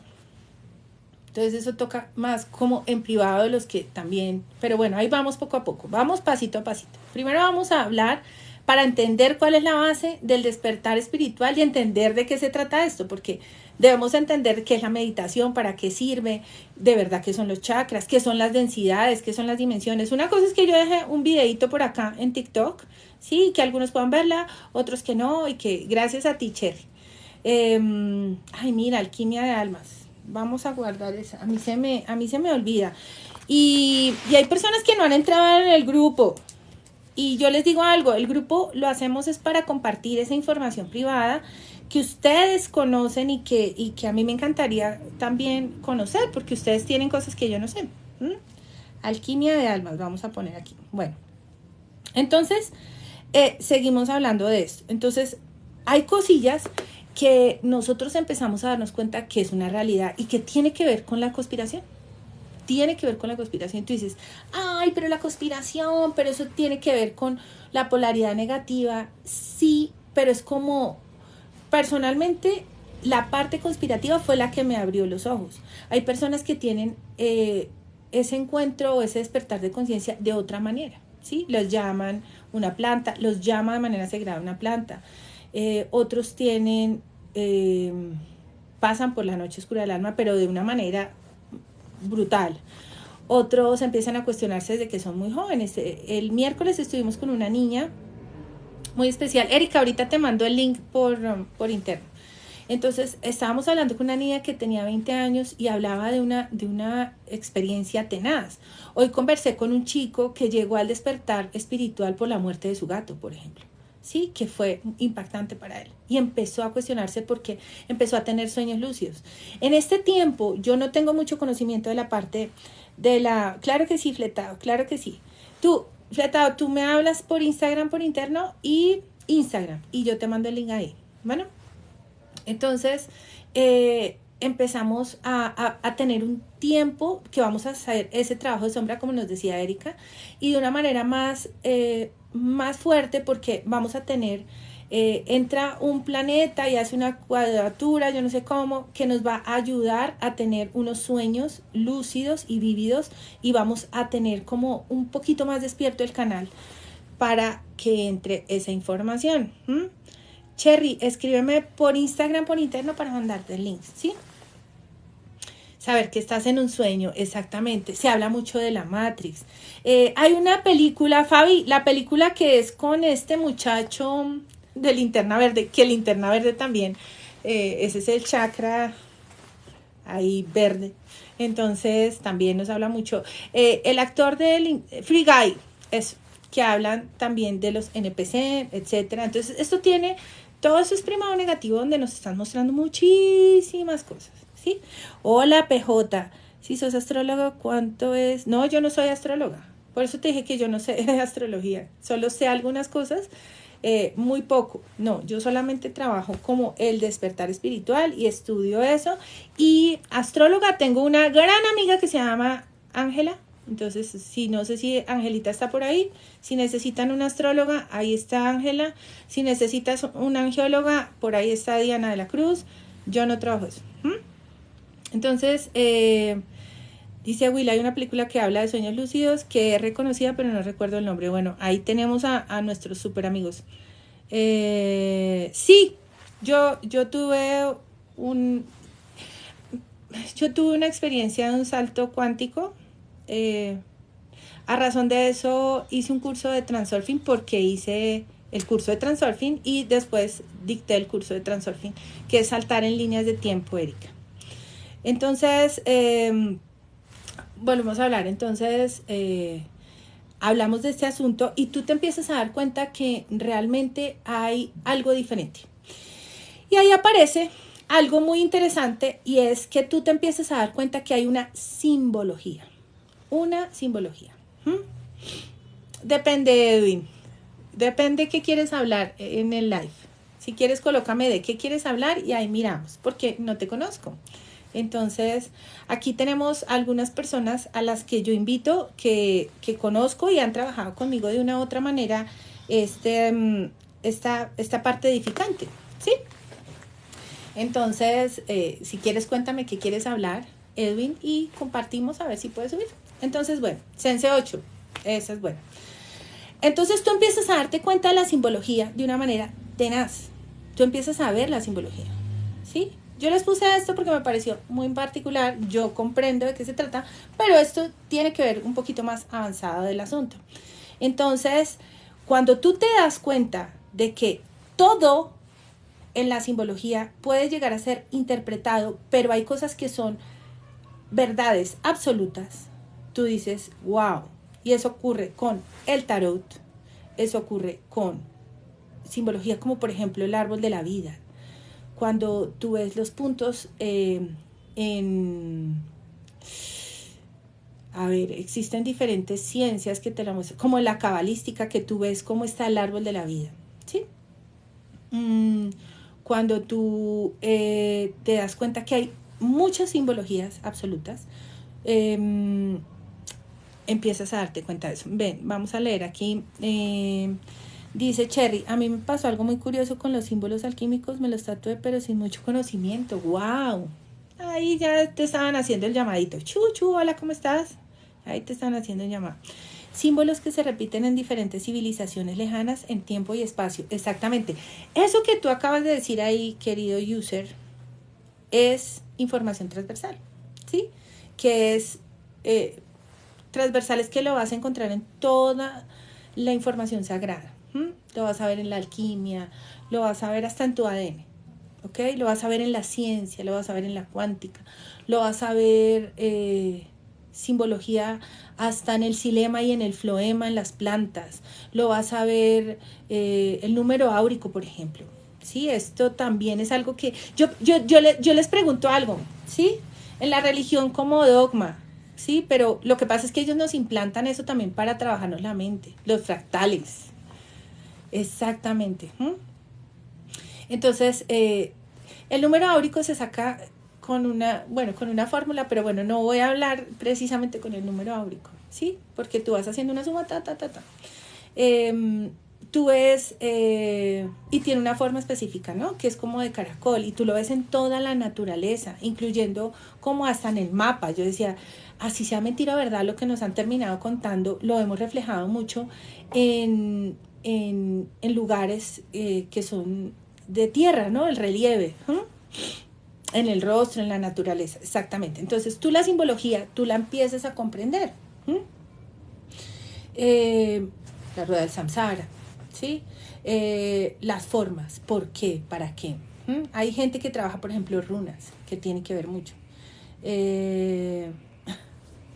Entonces eso toca más como en privado de los que también, pero bueno, ahí vamos poco a poco, vamos pasito a pasito. Primero vamos a hablar para entender cuál es la base del despertar espiritual y entender de qué se trata esto, porque debemos entender qué es la meditación, para qué sirve, de verdad qué son los chakras, qué son las densidades, qué son las dimensiones. Una cosa es que yo dejé un videito por acá en TikTok, sí, que algunos puedan verla, otros que no, y que gracias a ti, Cherry. Ay, mira, alquimia de almas. Vamos a guardar esa. A mí se me olvida. Y hay personas que no han entrado en el grupo. Y yo les digo algo, el grupo lo hacemos es para compartir esa información privada que ustedes conocen y que a mí me encantaría también conocer, porque ustedes tienen cosas que yo no sé. Alquimia de almas, vamos a poner aquí. Bueno, entonces, seguimos hablando de esto. Entonces, hay cosillas que nosotros empezamos a darnos cuenta que es una realidad y que tiene que ver con la conspiración. Tiene que ver con la conspiración. Tú dices, ay, pero la conspiración, pero eso tiene que ver con la polaridad negativa. Sí, pero es como, personalmente, la parte conspirativa fue la que me abrió los ojos. Hay personas que tienen ese encuentro o ese despertar de conciencia de otra manera, ¿sí? Los llaman una planta, los llama de manera sagrada una planta. Otros tienen, pasan por la noche oscura del alma, pero de una manera brutal. Otros empiezan a cuestionarse desde que son muy jóvenes. El miércoles estuvimos con una niña muy especial. Erika, ahorita te mando el link por interno. Entonces, estábamos hablando con una niña que tenía 20 años y hablaba de una experiencia tenaz. Hoy conversé con un chico que llegó al despertar espiritual por la muerte de su gato, por ejemplo. Sí, que fue impactante para él. Y empezó a cuestionarse porque empezó a tener sueños lúcidos. En este tiempo, yo no tengo mucho conocimiento de la parte de la... Claro que sí, Fletado, claro que sí. Fletado, tú me hablas por Instagram, por interno y Instagram. Y yo te mando el link ahí. Bueno, entonces empezamos a tener un tiempo que vamos a hacer ese trabajo de sombra, como nos decía Erika, y de una manera más fuerte, porque vamos a tener, entra un planeta y hace una cuadratura, yo no sé cómo, que nos va a ayudar a tener unos sueños lúcidos y vívidos, y vamos a tener como un poquito más despierto el canal para que entre esa información. Cherry, escríbeme por Instagram, por interno, para mandarte el link, ¿sí? Saber que estás en un sueño, exactamente. Se habla mucho de la Matrix. Hay una película, Fabi, la película que es con este muchacho de Linterna Verde, que Linterna Verde también, ese es el chakra ahí verde. Entonces también nos habla mucho. El actor de Free Guy, eso, que hablan también de los NPC, etcétera. Entonces esto tiene... Todo eso es primado negativo, donde nos están mostrando muchísimas cosas, ¿sí? Hola, PJ. Si sos astrólogo, ¿cuánto es? No, yo no soy astróloga. Por eso te dije que yo no sé de astrología. Solo sé algunas cosas, muy poco. No, yo solamente trabajo como el despertar espiritual y estudio eso. Y astróloga, tengo una gran amiga que se llama Ángela. Entonces, si no sé si Angelita está por ahí, si necesitan una astróloga, ahí está Ángela. Si necesitas una angióloga, por ahí está Diana de la Cruz. Yo no trabajo eso. Entonces, dice Will, hay una película que habla de sueños lúcidos que es reconocida, pero no recuerdo el nombre. Bueno, ahí tenemos a nuestros super amigos. Sí, yo tuve una experiencia de un salto cuántico. A razón de eso hice un curso de Transurfing, porque hice el curso de Transurfing y después dicté el curso de Transurfing, que es saltar en líneas de tiempo, Erika. Entonces, volvemos a hablar. Entonces, hablamos de este asunto y tú te empiezas a dar cuenta que realmente hay algo diferente. Y ahí aparece algo muy interesante, y es que tú te empiezas a dar cuenta que hay una simbología. Una simbología. Depende, Edwin. Depende qué quieres hablar en el live. Si quieres, colócame de qué quieres hablar y ahí miramos, porque no te conozco. Entonces, aquí tenemos algunas personas a las que yo invito, que conozco y han trabajado conmigo de una u otra manera esta parte edificante, ¿sí? Entonces, si quieres, cuéntame qué quieres hablar, Edwin, y compartimos a ver si puedes subir. Entonces, bueno, Sense 8, esa es buena. Entonces tú empiezas a darte cuenta de la simbología de una manera tenaz. Tú empiezas a ver la simbología, ¿sí? Yo les puse esto porque me pareció muy particular, yo comprendo de qué se trata, pero esto tiene que ver un poquito más avanzado del asunto. Entonces, cuando tú te das cuenta de que todo en la simbología puede llegar a ser interpretado, pero hay cosas que son verdades absolutas, tú dices, wow. Y eso ocurre con el tarot, eso ocurre con simbología como por ejemplo el árbol de la vida. Cuando tú ves los puntos existen diferentes ciencias que te la muestran, como la cabalística, que tú ves cómo está el árbol de la vida, ¿sí? cuando tú te das cuenta que hay muchas simbologías absolutas, empiezas a darte cuenta de eso. Ven, vamos a leer aquí. Dice Cherry, a mí me pasó algo muy curioso con los símbolos alquímicos, me los tatué pero sin mucho conocimiento. ¡Wow! Ahí ya te estaban haciendo el llamadito. Chuchu, hola, ¿cómo estás? Ahí te están haciendo el llamado. Símbolos que se repiten en diferentes civilizaciones lejanas en tiempo y espacio. Exactamente. Eso que tú acabas de decir ahí, querido user, es información transversal, ¿sí? Que es transversal, es que lo vas a encontrar en toda la información sagrada. Lo vas a ver en la alquimia, lo vas a ver hasta en tu ADN, ¿ok? Lo vas a ver en la ciencia, lo vas a ver en la cuántica, lo vas a ver simbología hasta en el xilema y en el floema en las plantas, lo vas a ver el número áurico, por ejemplo. Sí, esto también es algo que yo les pregunto algo, ¿sí? En la religión como dogma, sí, pero lo que pasa es que ellos nos implantan eso también para trabajarnos la mente, los fractales. Exactamente. Entonces, el número áurico se saca con una fórmula, pero bueno, no voy a hablar precisamente con el número áurico, ¿sí? Porque tú vas haciendo una suma, tú ves, y tiene una forma específica, ¿no? Que es como de caracol, y tú lo ves en toda la naturaleza, incluyendo como hasta en el mapa. Yo decía, así sea mentira o verdad, lo que nos han terminado contando, lo hemos reflejado mucho en lugares que son de tierra, ¿no? El relieve, en el rostro, en la naturaleza, exactamente. Entonces tú la simbología, tú la empiezas a comprender. La rueda del samsara, ¿sí? Las formas, ¿por qué? ¿Para qué? Hay gente que trabaja, por ejemplo, runas, que tiene que ver mucho.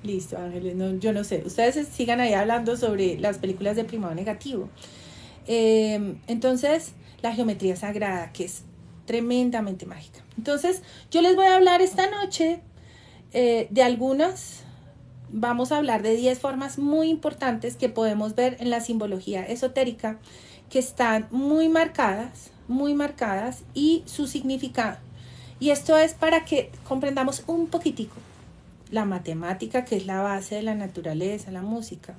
Listo, Ángeles, no, yo no sé. Ustedes sigan ahí hablando sobre las películas de primado negativo. Entonces, la geometría sagrada, que es tremendamente mágica. Entonces, yo les voy a hablar esta noche de algunas. Vamos a hablar de 10 formas muy importantes que podemos ver en la simbología esotérica, que están muy marcadas y su significado. Y esto es para que comprendamos un poquitico la matemática, que es la base de la naturaleza, la música.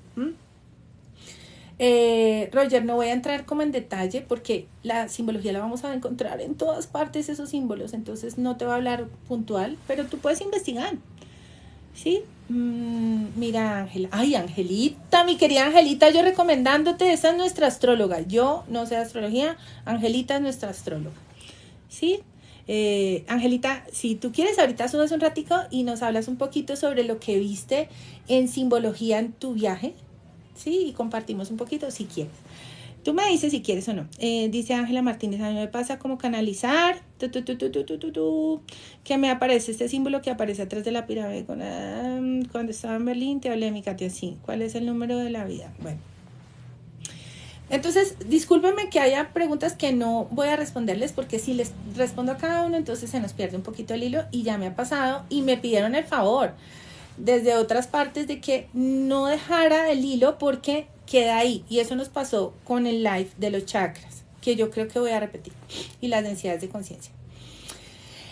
Roger, no voy a entrar como en detalle porque la simbología la vamos a encontrar en todas partes, esos símbolos, entonces no te voy a hablar puntual, pero tú puedes investigar, ¿sí? Mira, Ángela, ay, Angelita, mi querida Angelita, yo recomendándote, esa es nuestra astróloga. Yo no sé de astrología, Angelita es nuestra astróloga, ¿sí? Angelita, si tú quieres, ahorita subes un ratico y nos hablas un poquito sobre lo que viste en simbología en tu viaje, ¿sí? Y compartimos un poquito si quieres. Tú me dices si quieres o no. Dice Ángela Martínez, a mí me pasa como canalizar, que me aparece este símbolo que aparece atrás de la pirámide. Cuando estaba en Berlín te hablé de mi Katia, sí. ¿Cuál es el número de la vida? Bueno. Entonces, discúlpenme que haya preguntas que no voy a responderles, porque si les respondo a cada uno, entonces se nos pierde un poquito el hilo, y ya me ha pasado, y me pidieron el favor desde otras partes de que no dejara el hilo porque queda ahí, y eso nos pasó con el live de los chakras, que yo creo que voy a repetir, y las densidades de conciencia.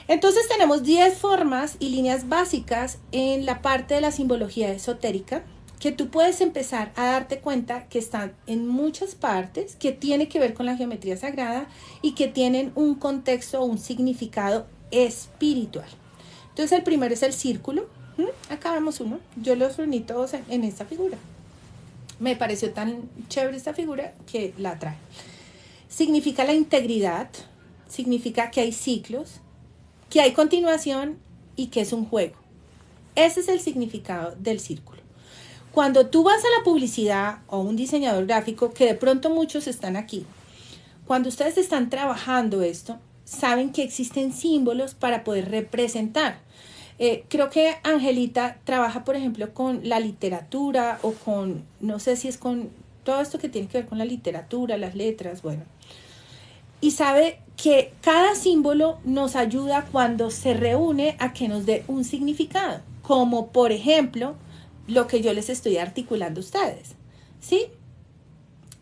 Entonces tenemos 10 formas y líneas básicas en la parte de la simbología esotérica que tú puedes empezar a darte cuenta que están en muchas partes, que tiene que ver con la geometría sagrada y que tienen un contexto o un significado espiritual. Entonces el primero es el círculo. Acá vemos uno. Yo los reuní todos en esta figura. Me pareció tan chévere esta figura que la traje. Significa la integridad, significa que hay ciclos, que hay continuación y que es un juego. Ese es el significado del círculo. Cuando tú vas a la publicidad o un diseñador gráfico, que de pronto muchos están aquí, cuando ustedes están trabajando esto, saben que existen símbolos para poder representar. Creo que Angelita trabaja, por ejemplo, con la literatura o con, no sé si es con todo esto que tiene que ver con la literatura, las letras, bueno. Y sabe que cada símbolo nos ayuda cuando se reúne a que nos dé un significado, como por ejemplo lo que yo les estoy articulando a ustedes, ¿sí?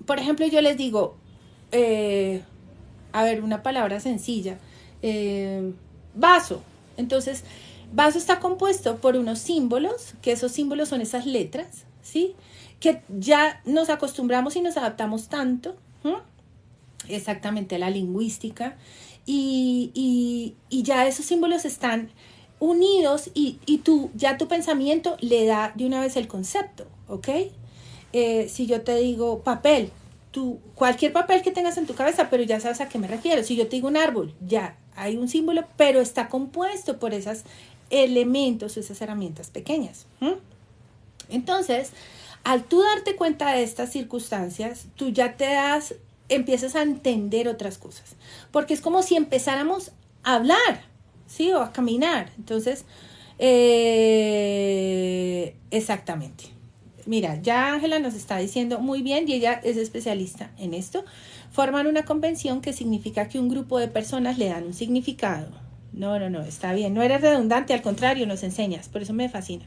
Por ejemplo, yo les digo, A ver, una palabra sencilla. Vaso. Entonces, vaso está compuesto por unos símbolos, que esos símbolos son esas letras, ¿sí? Que ya nos acostumbramos y nos adaptamos tanto, ¿sí? Exactamente a la lingüística, y ya esos símbolos están unidos y ya tu pensamiento le da de una vez el concepto, ¿ok? Si yo te digo papel, cualquier papel que tengas en tu cabeza, pero ya sabes a qué me refiero. Si yo te digo un árbol, ya hay un símbolo, pero está compuesto por esos elementos, esas herramientas pequeñas. Entonces, al tú darte cuenta de estas circunstancias, tú ya empiezas a entender otras cosas. Porque es como si empezáramos a hablar, ¿sí? O a caminar. Entonces, exactamente. Mira, ya Ángela nos está diciendo muy bien, y ella es especialista en esto. Forman una convención, que significa que un grupo de personas le dan un significado. No, está bien. No eres redundante, al contrario, nos enseñas. Por eso me fascina.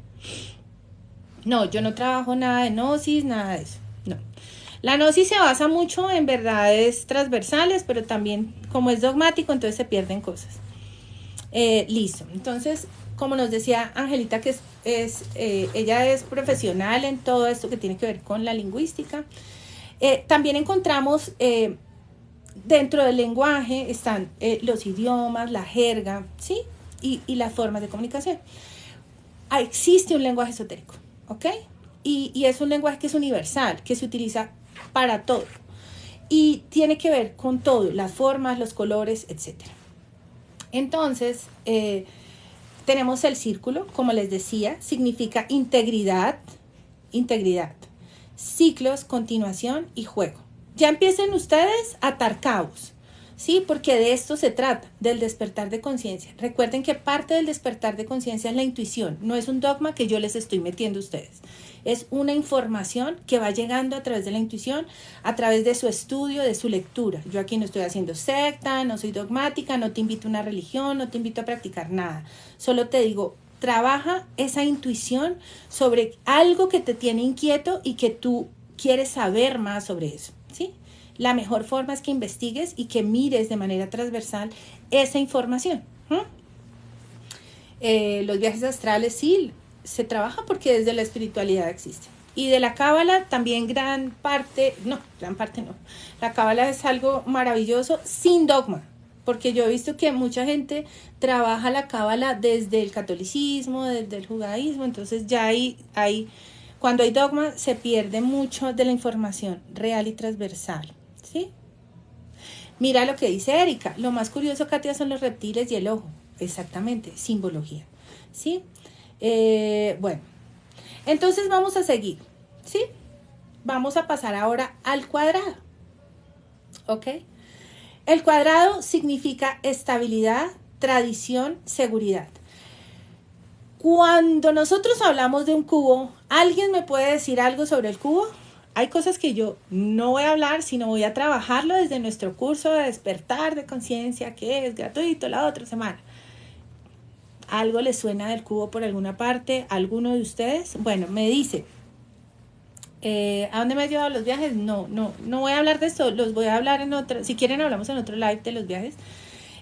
No, yo no trabajo nada de gnosis, nada de eso. No. La gnosis se basa mucho en verdades transversales, pero también, como es dogmático, entonces se pierden cosas. Listo. Entonces, como nos decía Angelita, que ella es profesional en todo esto que tiene que ver con la lingüística. También encontramos dentro del lenguaje están los idiomas, la jerga, ¿sí? Y las formas de comunicación. Existe un lenguaje esotérico, ¿ok? Y es un lenguaje que es universal, que se utiliza para todo. Y tiene que ver con todo, las formas, los colores, etc. Entonces, tenemos el círculo, como les decía, significa integridad, ciclos, continuación y juego. Ya empiecen ustedes a atar cabos, ¿sí? Porque de esto se trata, del despertar de conciencia. Recuerden que parte del despertar de conciencia es la intuición, no es un dogma que yo les estoy metiendo a ustedes. Es una información que va llegando a través de la intuición, a través de su estudio, de su lectura. Yo aquí no estoy haciendo secta, no soy dogmática, no te invito a una religión, no te invito a practicar nada. Solo te digo, trabaja esa intuición sobre algo que te tiene inquieto y que tú quieres saber más sobre eso, ¿sí? La mejor forma es que investigues y que mires de manera transversal esa información. Los viajes astrales sí se trabaja porque desde la espiritualidad existe. Y de la cábala también gran parte no. La cábala es algo maravilloso sin dogma, porque yo he visto que mucha gente trabaja la cábala desde el catolicismo, desde el judaísmo, entonces ya cuando hay dogma se pierde mucho de la información real y transversal, ¿sí? Mira lo que dice Erika, lo más curioso, Katia, son los reptiles y el ojo. Exactamente, simbología, ¿sí? Bueno, entonces vamos a seguir, ¿sí? Vamos a pasar ahora al cuadrado, ¿ok? El cuadrado significa estabilidad, tradición, seguridad. Cuando nosotros hablamos de un cubo, ¿alguien me puede decir algo sobre el cubo? Hay cosas que yo no voy a hablar, sino voy a trabajarlo desde nuestro curso de despertar de conciencia, que es gratuito la otra semana. ¿Algo les suena del cubo por alguna parte? ¿Alguno de ustedes? Bueno, me dice. ¿A dónde me ha llevado los viajes? No voy a hablar de esto, los voy a hablar en otro. Si quieren hablamos en otro live de los viajes.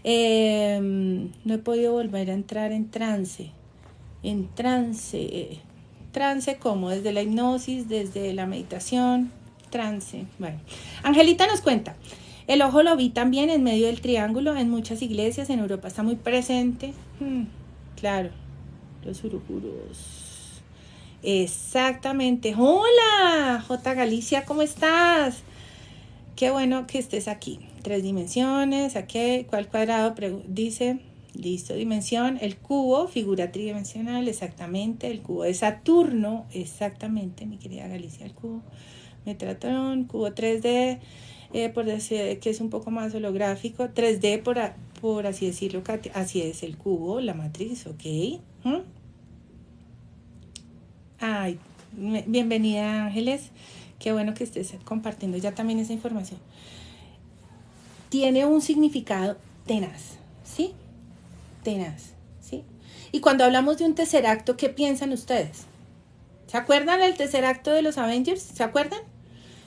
No he podido volver a entrar en trance. Trance como desde la hipnosis, desde la meditación, trance. Bueno, Angelita nos cuenta. El ojo lo vi también en medio del triángulo en muchas iglesias en Europa, está muy presente. Claro, los urujuros. Exactamente. Hola, J. Galicia, ¿cómo estás? Qué bueno que estés aquí. 3 dimensiones, aquí, ¿cuál cuadrado? Dice, listo, dimensión, el cubo, figura tridimensional, exactamente, el cubo de Saturno, exactamente, mi querida Galicia, el cubo, Metatron, cubo 3D, por decir que es un poco más holográfico, 3D por así decirlo, así es el cubo, la matriz, ok. Ay, bienvenida Ángeles, qué bueno que estés compartiendo ya también esa información. Tiene un significado tenaz, ¿sí? Tenaz, ¿sí? Y cuando hablamos de un tesseracto, ¿qué piensan ustedes? ¿Se acuerdan del tesseracto de los Avengers? ¿Se acuerdan?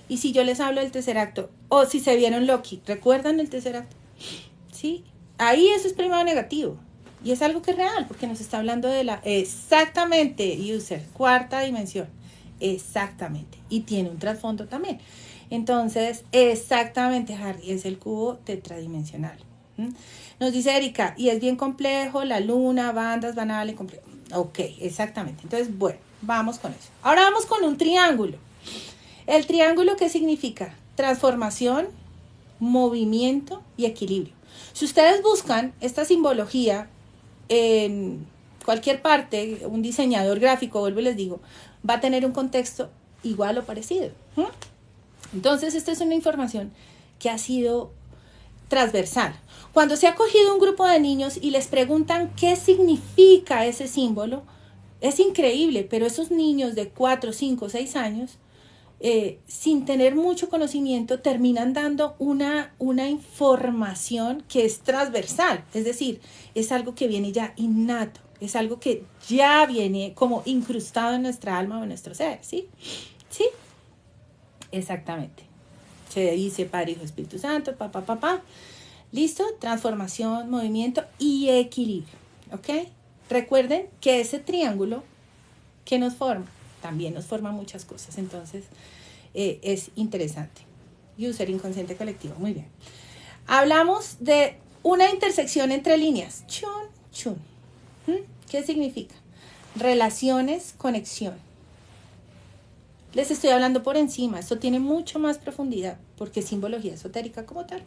Y si yo les hablo del tesseracto, o si se vieron Loki, ¿recuerdan el tesseracto? ¿sí? Ahí eso es primado negativo. Y es algo que es real, porque nos está hablando de la... Exactamente, user, cuarta dimensión. Exactamente. Y tiene un trasfondo también. Entonces, exactamente, Harry, es el cubo tetradimensional. ¿Mm? Nos dice Erika, y es bien complejo, la luna, bandas, banales, complejo. Ok, exactamente. Entonces, bueno, vamos con eso. Ahora vamos con un triángulo. ¿El triángulo qué significa? Transformación, movimiento y equilibrio. Si ustedes buscan esta simbología en cualquier parte, un diseñador gráfico, vuelvo y les digo, va a tener un contexto igual o parecido. Entonces, esta es una información que ha sido transversal. Cuando se ha cogido un grupo de niños y les preguntan qué significa ese símbolo, es increíble, pero esos niños de 4, 5, 6 años, sin tener mucho conocimiento, terminan dando una información que es transversal, es decir, es algo que viene ya innato, es algo que ya viene como incrustado en nuestra alma o en nuestro ser, ¿sí? ¿Sí? Exactamente. Se dice Padre, Hijo, Espíritu Santo, papá. ¿Listo? Transformación, movimiento y equilibrio, ¿ok? Recuerden que ese triángulo que nos forma, también nos forma muchas cosas, entonces es interesante. User, inconsciente colectivo, muy bien. Hablamos de una intersección entre líneas. Chun. ¿Qué significa? Relaciones, conexión. Les estoy hablando por encima, esto tiene mucho más profundidad, porque es simbología esotérica como tal.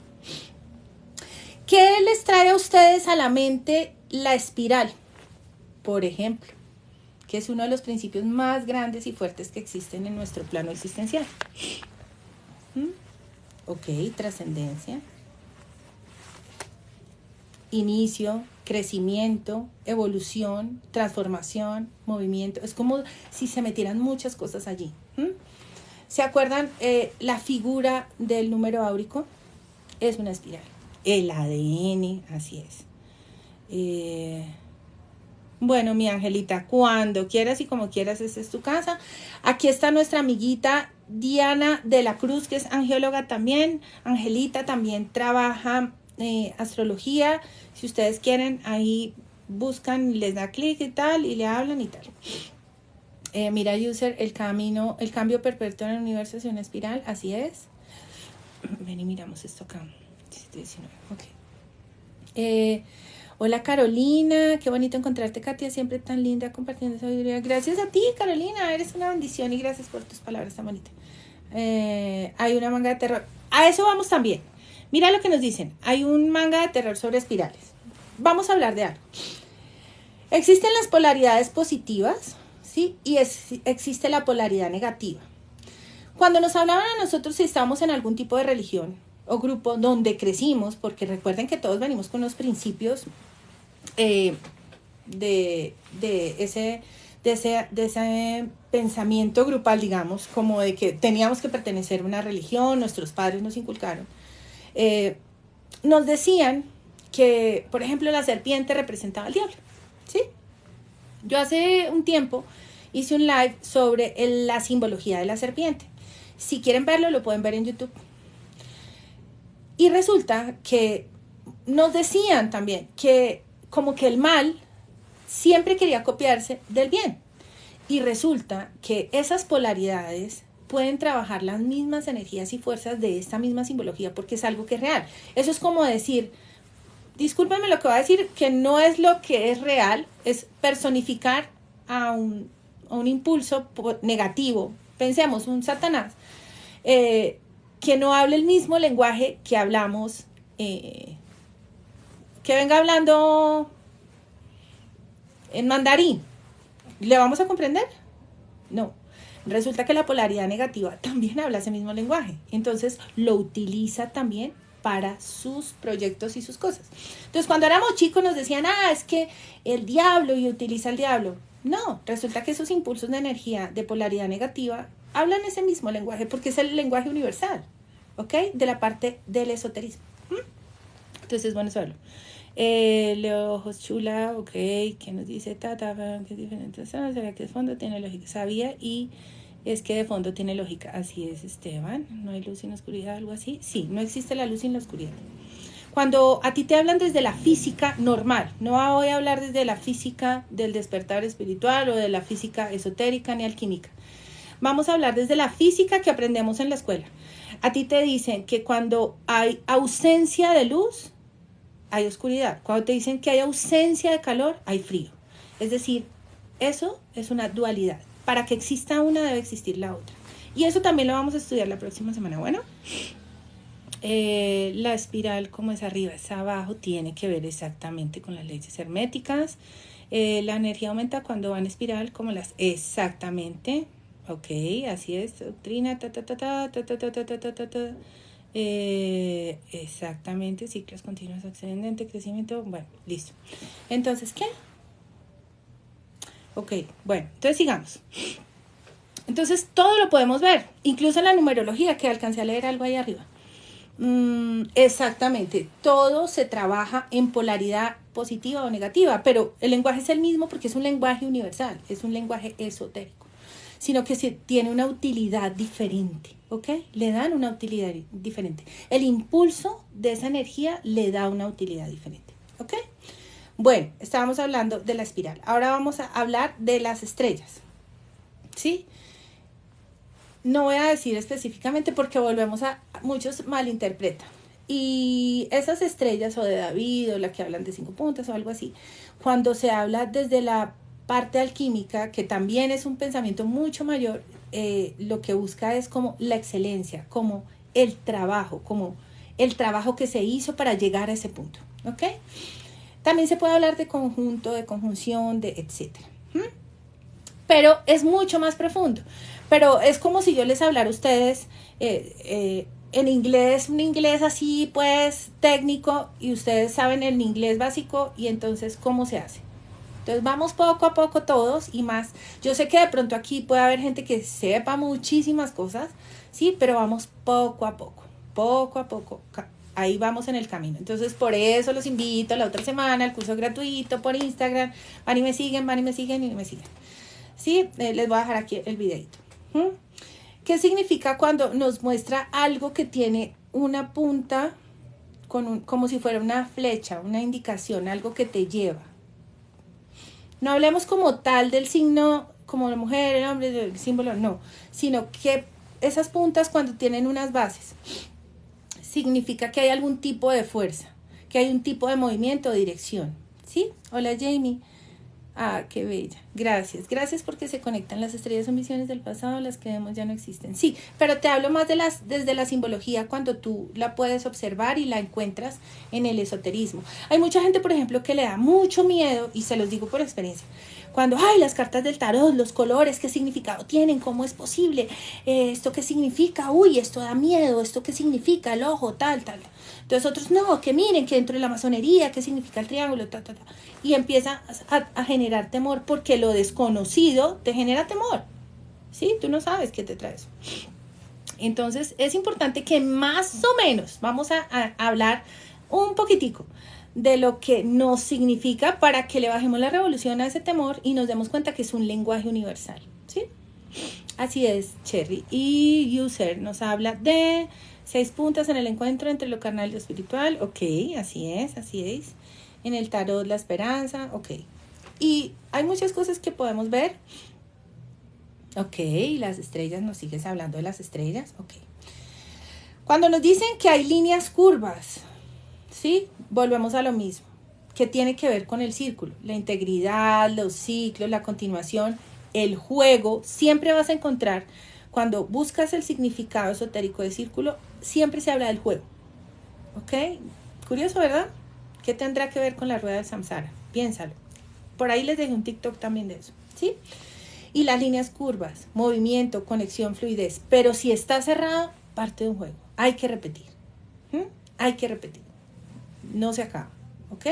¿Qué les trae a ustedes a la mente la espiral? Por ejemplo, que es uno de los principios más grandes y fuertes que existen en nuestro plano existencial. Ok, trascendencia, inicio, crecimiento, evolución, transformación, movimiento. Es como si se metieran muchas cosas allí. ¿Se acuerdan? La figura del número áurico es una espiral. El ADN, así es. Bueno, mi Angelita, cuando quieras y como quieras, esta es tu casa. Aquí está nuestra amiguita Diana de la Cruz, que es angióloga también. Angelita también trabaja astrología. Si ustedes quieren, ahí buscan, les da clic y tal, y le hablan y tal. Mira, user, el cambio perpetuo en el universo es una espiral, así es. Ven y miramos esto acá. 19, ok. Hola Carolina, qué bonito encontrarte, Katia, siempre tan linda compartiendo sabiduría. Gracias a ti, Carolina, eres una bendición y gracias por tus palabras tan bonitas. Hay una manga de terror. A eso vamos también. Mira lo que nos dicen. Hay un manga de terror sobre espirales. Vamos a hablar de algo. Existen las polaridades positivas, ¿sí? Y existe la polaridad negativa. Cuando nos hablaban a nosotros si estábamos en algún tipo de religión o grupo donde crecimos, porque recuerden que todos venimos con los principios de ese pensamiento grupal, digamos, como de que teníamos que pertenecer a una religión, nuestros padres nos inculcaron. Nos decían que, por ejemplo, la serpiente representaba al diablo, ¿sí? Yo hace un tiempo hice un live sobre la simbología de la serpiente. Si quieren verlo, lo pueden ver en YouTube. Y resulta que nos decían también que como que el mal siempre quería copiarse del bien. Y resulta que esas polaridades pueden trabajar las mismas energías y fuerzas de esta misma simbología porque es algo que es real. Eso es como decir, discúlpenme lo que voy a decir, que no es lo que es real, es personificar a un impulso negativo. Pensemos, un Satanás, que no hable el mismo lenguaje que hablamos, que venga hablando en mandarín. ¿Le vamos a comprender? No. Resulta que la polaridad negativa también habla ese mismo lenguaje. Entonces lo utiliza también para sus proyectos y sus cosas. Entonces cuando éramos chicos nos decían, es que el diablo y utiliza el diablo. No, resulta que esos impulsos de energía de polaridad negativa hablan ese mismo lenguaje porque es el lenguaje universal, ¿ok? De la parte del esoterismo. Entonces es bueno saberlo. Leo Ojos Chula, ok, ¿qué nos dice? Que es diferente, ¿sabía que de fondo tiene lógica? Sabía y es que de fondo tiene lógica. Así es, Esteban. ¿No hay luz sin oscuridad, algo así? Sí, no existe la luz sin la oscuridad. Cuando a ti te hablan desde la física normal, no voy a hablar desde la física del despertar espiritual o de la física esotérica ni alquímica. Vamos a hablar desde la física que aprendemos en la escuela. A ti te dicen que cuando hay ausencia de luz, hay oscuridad. Cuando te dicen que hay ausencia de calor, hay frío. Es decir, eso es una dualidad. Para que exista una, debe existir la otra. Y eso también lo vamos a estudiar la próxima semana. Bueno, la espiral, como es arriba, es abajo, tiene que ver exactamente con las leyes herméticas. La energía aumenta cuando va en espiral, como las... Exactamente. Ok, así es. Doctrina, exactamente, ciclos continuos ascendente, crecimiento. Bueno, listo. Entonces, ¿qué? Ok, bueno, entonces sigamos. Entonces, todo lo podemos ver, incluso en la numerología, que alcancé a leer algo ahí arriba. Exactamente, todo se trabaja en polaridad positiva o negativa, pero el lenguaje es el mismo porque es un lenguaje universal, es un lenguaje esotérico, sino que tiene una utilidad diferente, ¿ok? Le dan una utilidad diferente. El impulso de esa energía le da una utilidad diferente, ¿ok? Bueno, estábamos hablando de la espiral. Ahora vamos a hablar de las estrellas, ¿sí? No voy a decir específicamente porque volvemos a... Muchos malinterpretan. Y esas estrellas o de David o la que hablan de 5 puntas o algo así, cuando se habla desde la parte alquímica, que también es un pensamiento mucho mayor, lo que busca es como la excelencia, como el trabajo que se hizo para llegar a ese punto, ¿ok? También se puede hablar de conjunto, de conjunción, de etcétera. Pero es mucho más profundo. Pero es como si yo les hablara a ustedes en inglés, un inglés así pues técnico, y ustedes saben el inglés básico, y entonces ¿cómo se hace? Entonces vamos poco a poco todos y más. Yo sé que de pronto aquí puede haber gente que sepa muchísimas cosas, sí, pero vamos poco a poco, ahí vamos en el camino. Entonces por eso los invito la otra semana al curso gratuito por Instagram. Van y me siguen. Sí, les voy a dejar aquí el videito. ¿Qué significa cuando nos muestra algo que tiene una punta como si fuera una flecha, una indicación, algo que te lleva? No hablemos como tal del signo, como la mujer, el hombre, el símbolo, no, sino que esas puntas cuando tienen unas bases, significa que hay algún tipo de fuerza, que hay un tipo de movimiento o dirección, ¿sí? Hola Jamie. Ah, qué bella. Gracias porque se conectan. Las estrellas son visiones del pasado, las que vemos ya no existen. Sí, pero te hablo más desde la simbología cuando tú la puedes observar y la encuentras en el esoterismo. Hay mucha gente, por ejemplo, que le da mucho miedo, y se los digo por experiencia, cuando, las cartas del tarot, los colores, ¿qué significado tienen? ¿Cómo es posible? ¿Esto qué significa? Uy, esto da miedo, ¿esto qué significa? El ojo, tal. Entonces otros, no, que miren, que dentro de la masonería, ¿qué significa el triángulo? Y empieza a generar temor, porque lo desconocido te genera temor, ¿sí? Tú no sabes qué te trae eso. Entonces es importante que más o menos vamos a hablar un poquitico de lo que nos significa para que le bajemos la revolución a ese temor y nos demos cuenta que es un lenguaje universal, ¿sí? Así es, Cherry. Y User nos habla de 6 puntas en el encuentro entre lo carnal y lo espiritual. Ok, así es. En el tarot, la esperanza. Ok. Y hay muchas cosas que podemos ver. Ok, las estrellas, nos sigues hablando de las estrellas. Ok. Cuando nos dicen que hay líneas curvas, ¿sí? Volvemos a lo mismo, que tiene que ver con el círculo, la integridad, los ciclos, la continuación, el juego. Siempre vas a encontrar, cuando buscas el significado esotérico de círculo, siempre se habla del juego, ¿ok? Curioso, ¿verdad? ¿Qué tendrá que ver con la rueda del samsara? Piénsalo. Por ahí les dejé un TikTok también de eso, ¿sí? Y las líneas curvas, movimiento, conexión, fluidez. Pero si está cerrado, parte de un juego. Hay que repetir. Hay que repetir. No se acaba, ¿ok?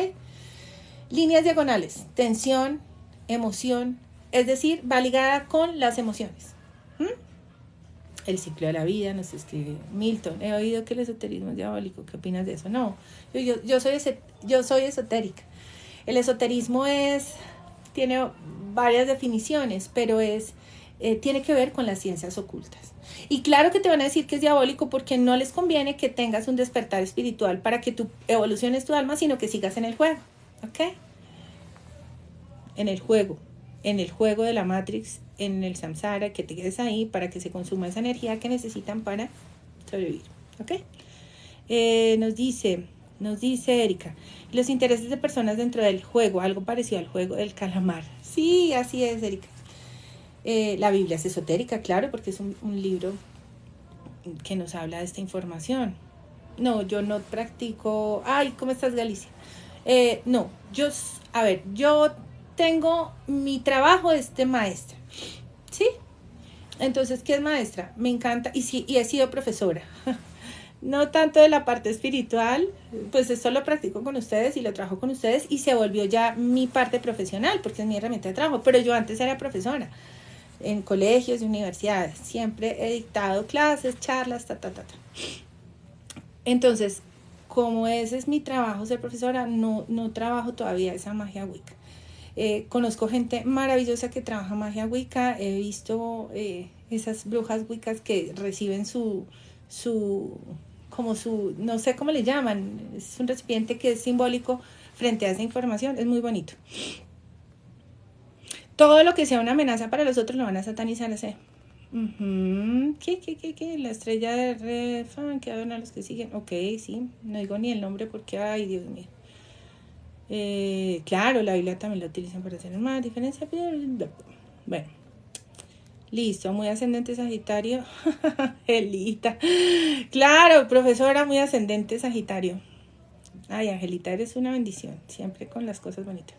Líneas diagonales, tensión, emoción, es decir, va ligada con las emociones. El ciclo de la vida, nos escribe Milton. He oído que el esoterismo es diabólico. ¿Qué opinas de eso? No, yo soy esotérica. El esoterismo tiene varias definiciones, pero tiene que ver con las ciencias ocultas. Y claro que te van a decir que es diabólico porque no les conviene que tengas un despertar espiritual para que tú evoluciones tu alma, sino que sigas en el juego, ¿ok? En el juego de la Matrix, en el samsara, que te quedes ahí para que se consuma esa energía que necesitan para sobrevivir, ¿ok? Nos dice Erika, los intereses de personas dentro del juego, algo parecido al juego del calamar. Sí, así es, Erika. La Biblia es esotérica, claro, porque es un libro que nos habla de esta información. No, yo no practico. Ay, ¿cómo estás, Galicia? No, yo tengo mi trabajo de maestra, ¿sí? Entonces, ¿qué es maestra? Me encanta, y sí, y he sido profesora. No tanto de la parte espiritual, pues eso lo practico con ustedes y lo trabajo con ustedes y se volvió ya mi parte profesional porque es mi herramienta de trabajo, pero yo antes era profesora en colegios y universidades, siempre he dictado clases, charlas, Entonces, como ese es mi trabajo, ser profesora, no trabajo todavía esa magia Wicca. Conozco gente maravillosa que trabaja magia Wicca, he visto esas brujas Wiccas que reciben no sé cómo le llaman, es un recipiente que es simbólico frente a esa información, es muy bonito. Todo lo que sea una amenaza para los otros lo van a satanizar, ¿sí? ¿Qué? La estrella de Red Fan, que van a los que siguen. Ok, sí, no digo ni el nombre porque, ay, Dios mío. Claro, la Biblia también la utilizan para hacer más diferencia. Bueno, listo, muy ascendente Sagitario. Angelita. Claro, profesora, muy ascendente Sagitario. Ay, Angelita, eres una bendición, siempre con las cosas bonitas.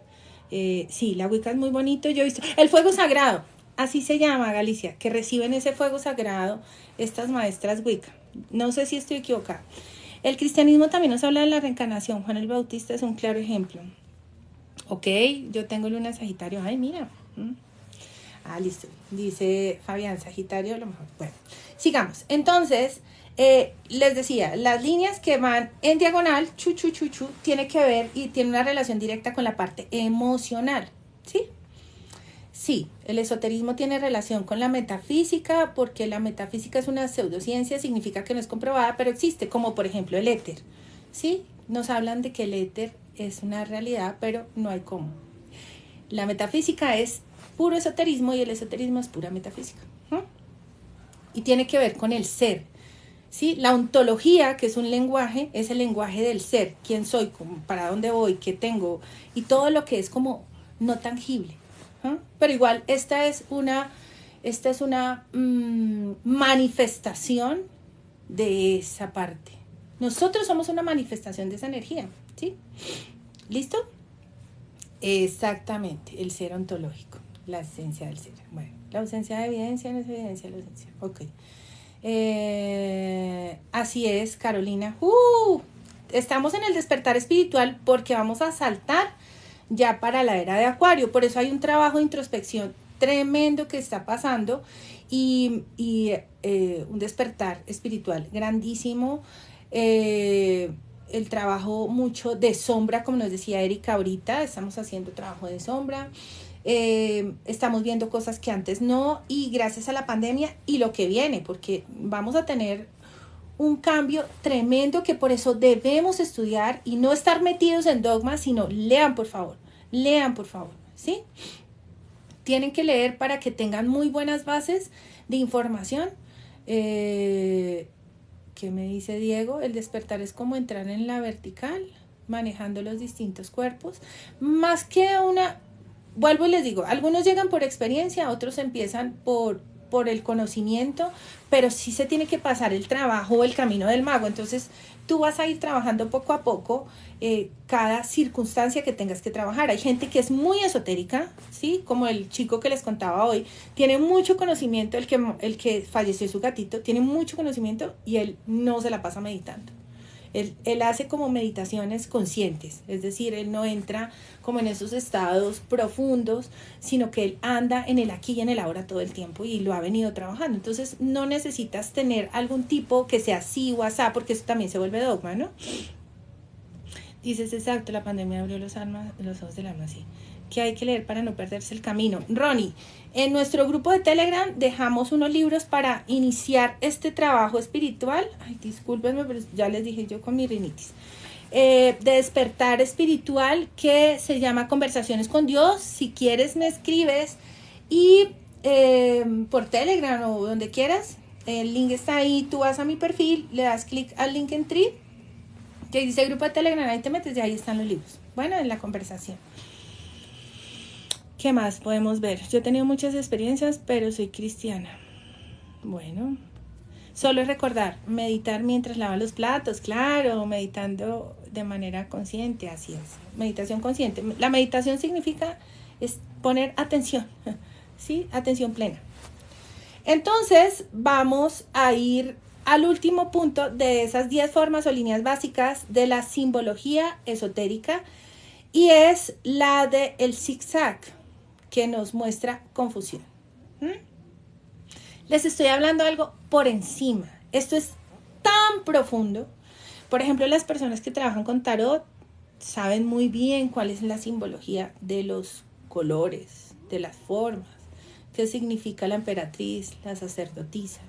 Sí, la Wicca es muy bonito. Yo he visto el fuego sagrado, así se llama, Galicia, que reciben ese fuego sagrado estas maestras Wicca. No sé si estoy equivocada. El cristianismo también nos habla de la reencarnación. Juan el Bautista es un claro ejemplo. Ok, yo tengo luna Sagitario. Ay, mira. Listo. Dice Fabián, Sagitario, a lo mejor. Bueno, sigamos. Entonces, les decía, las líneas que van en diagonal, tiene que ver y tiene una relación directa con la parte emocional, ¿sí? Sí, el esoterismo tiene relación con la metafísica, porque la metafísica es una pseudociencia, significa que no es comprobada, pero existe, como por ejemplo el éter, ¿sí? Nos hablan de que el éter es una realidad, pero no hay cómo. La metafísica es puro esoterismo y el esoterismo es pura metafísica, ¿no? Y tiene que ver con el ser, ¿sí? La ontología, que es un lenguaje, es el lenguaje del ser, quién soy, para dónde voy, qué tengo, y todo lo que es como no tangible. Pero igual esta es una manifestación de esa parte. Nosotros somos una manifestación de esa energía, ¿sí? ¿Listo? Exactamente, el ser ontológico, la esencia del ser. Bueno, la ausencia de evidencia no es evidencia, la ausencia. Ok. Así es, Carolina. Estamos en el despertar espiritual porque vamos a saltar ya para la era de Acuario. Por eso hay un trabajo de introspección tremendo que está pasando y un despertar espiritual grandísimo. El trabajo mucho de sombra, como nos decía Erika ahorita, estamos haciendo trabajo de sombra. Estamos viendo cosas que antes no, y gracias a la pandemia y lo que viene, porque vamos a tener un cambio tremendo que por eso debemos estudiar y no estar metidos en dogmas, sino lean por favor, ¿sí? Tienen que leer para que tengan muy buenas bases de información. ¿Qué me dice Diego? El despertar es como entrar en la vertical, manejando los distintos cuerpos, más que vuelvo y les digo, algunos llegan por experiencia, otros empiezan por el conocimiento, pero sí se tiene que pasar el trabajo o el camino del mago. Entonces tú vas a ir trabajando poco a poco cada circunstancia que tengas que trabajar. Hay gente que es muy esotérica, ¿sí? Como el chico que les contaba hoy, tiene mucho conocimiento, el que falleció su gatito, tiene mucho conocimiento y él no se la pasa meditando. Él hace como meditaciones conscientes, es decir, él no entra como en esos estados profundos, sino que él anda en el aquí y en el ahora todo el tiempo y lo ha venido trabajando. Entonces no necesitas tener algún tipo que sea así o asá, porque eso también se vuelve dogma, ¿no? Dices, exacto, la pandemia abrió los ojos del alma, sí. que hay que leer para no perderse el camino. Ronnie, en nuestro grupo de Telegram dejamos unos libros para iniciar este trabajo espiritual. Ay, discúlpenme, pero ya les dije yo con mi rinitis. De despertar espiritual, que se llama Conversaciones con Dios. Si quieres me escribes y por Telegram o donde quieras, el link está ahí, tú vas a mi perfil, le das clic al link en Tree, que dice grupo de Telegram, ahí te metes y ahí están los libros. Bueno, en la conversación. ¿Qué más podemos ver? Yo he tenido muchas experiencias, pero soy cristiana. Bueno, solo es recordar, meditar mientras lava los platos, claro, meditando de manera consciente, así es. Meditación consciente. La meditación significa es poner atención, ¿sí? Atención plena. Entonces, vamos a ir al último punto de esas 10 formas o líneas básicas de la simbología esotérica, y es la de el zigzag, que nos muestra confusión. Les estoy hablando algo por encima. Esto es tan profundo. Por ejemplo, las personas que trabajan con tarot saben muy bien cuál es la simbología de los colores, de las formas, qué significa la emperatriz, la sacerdotisa.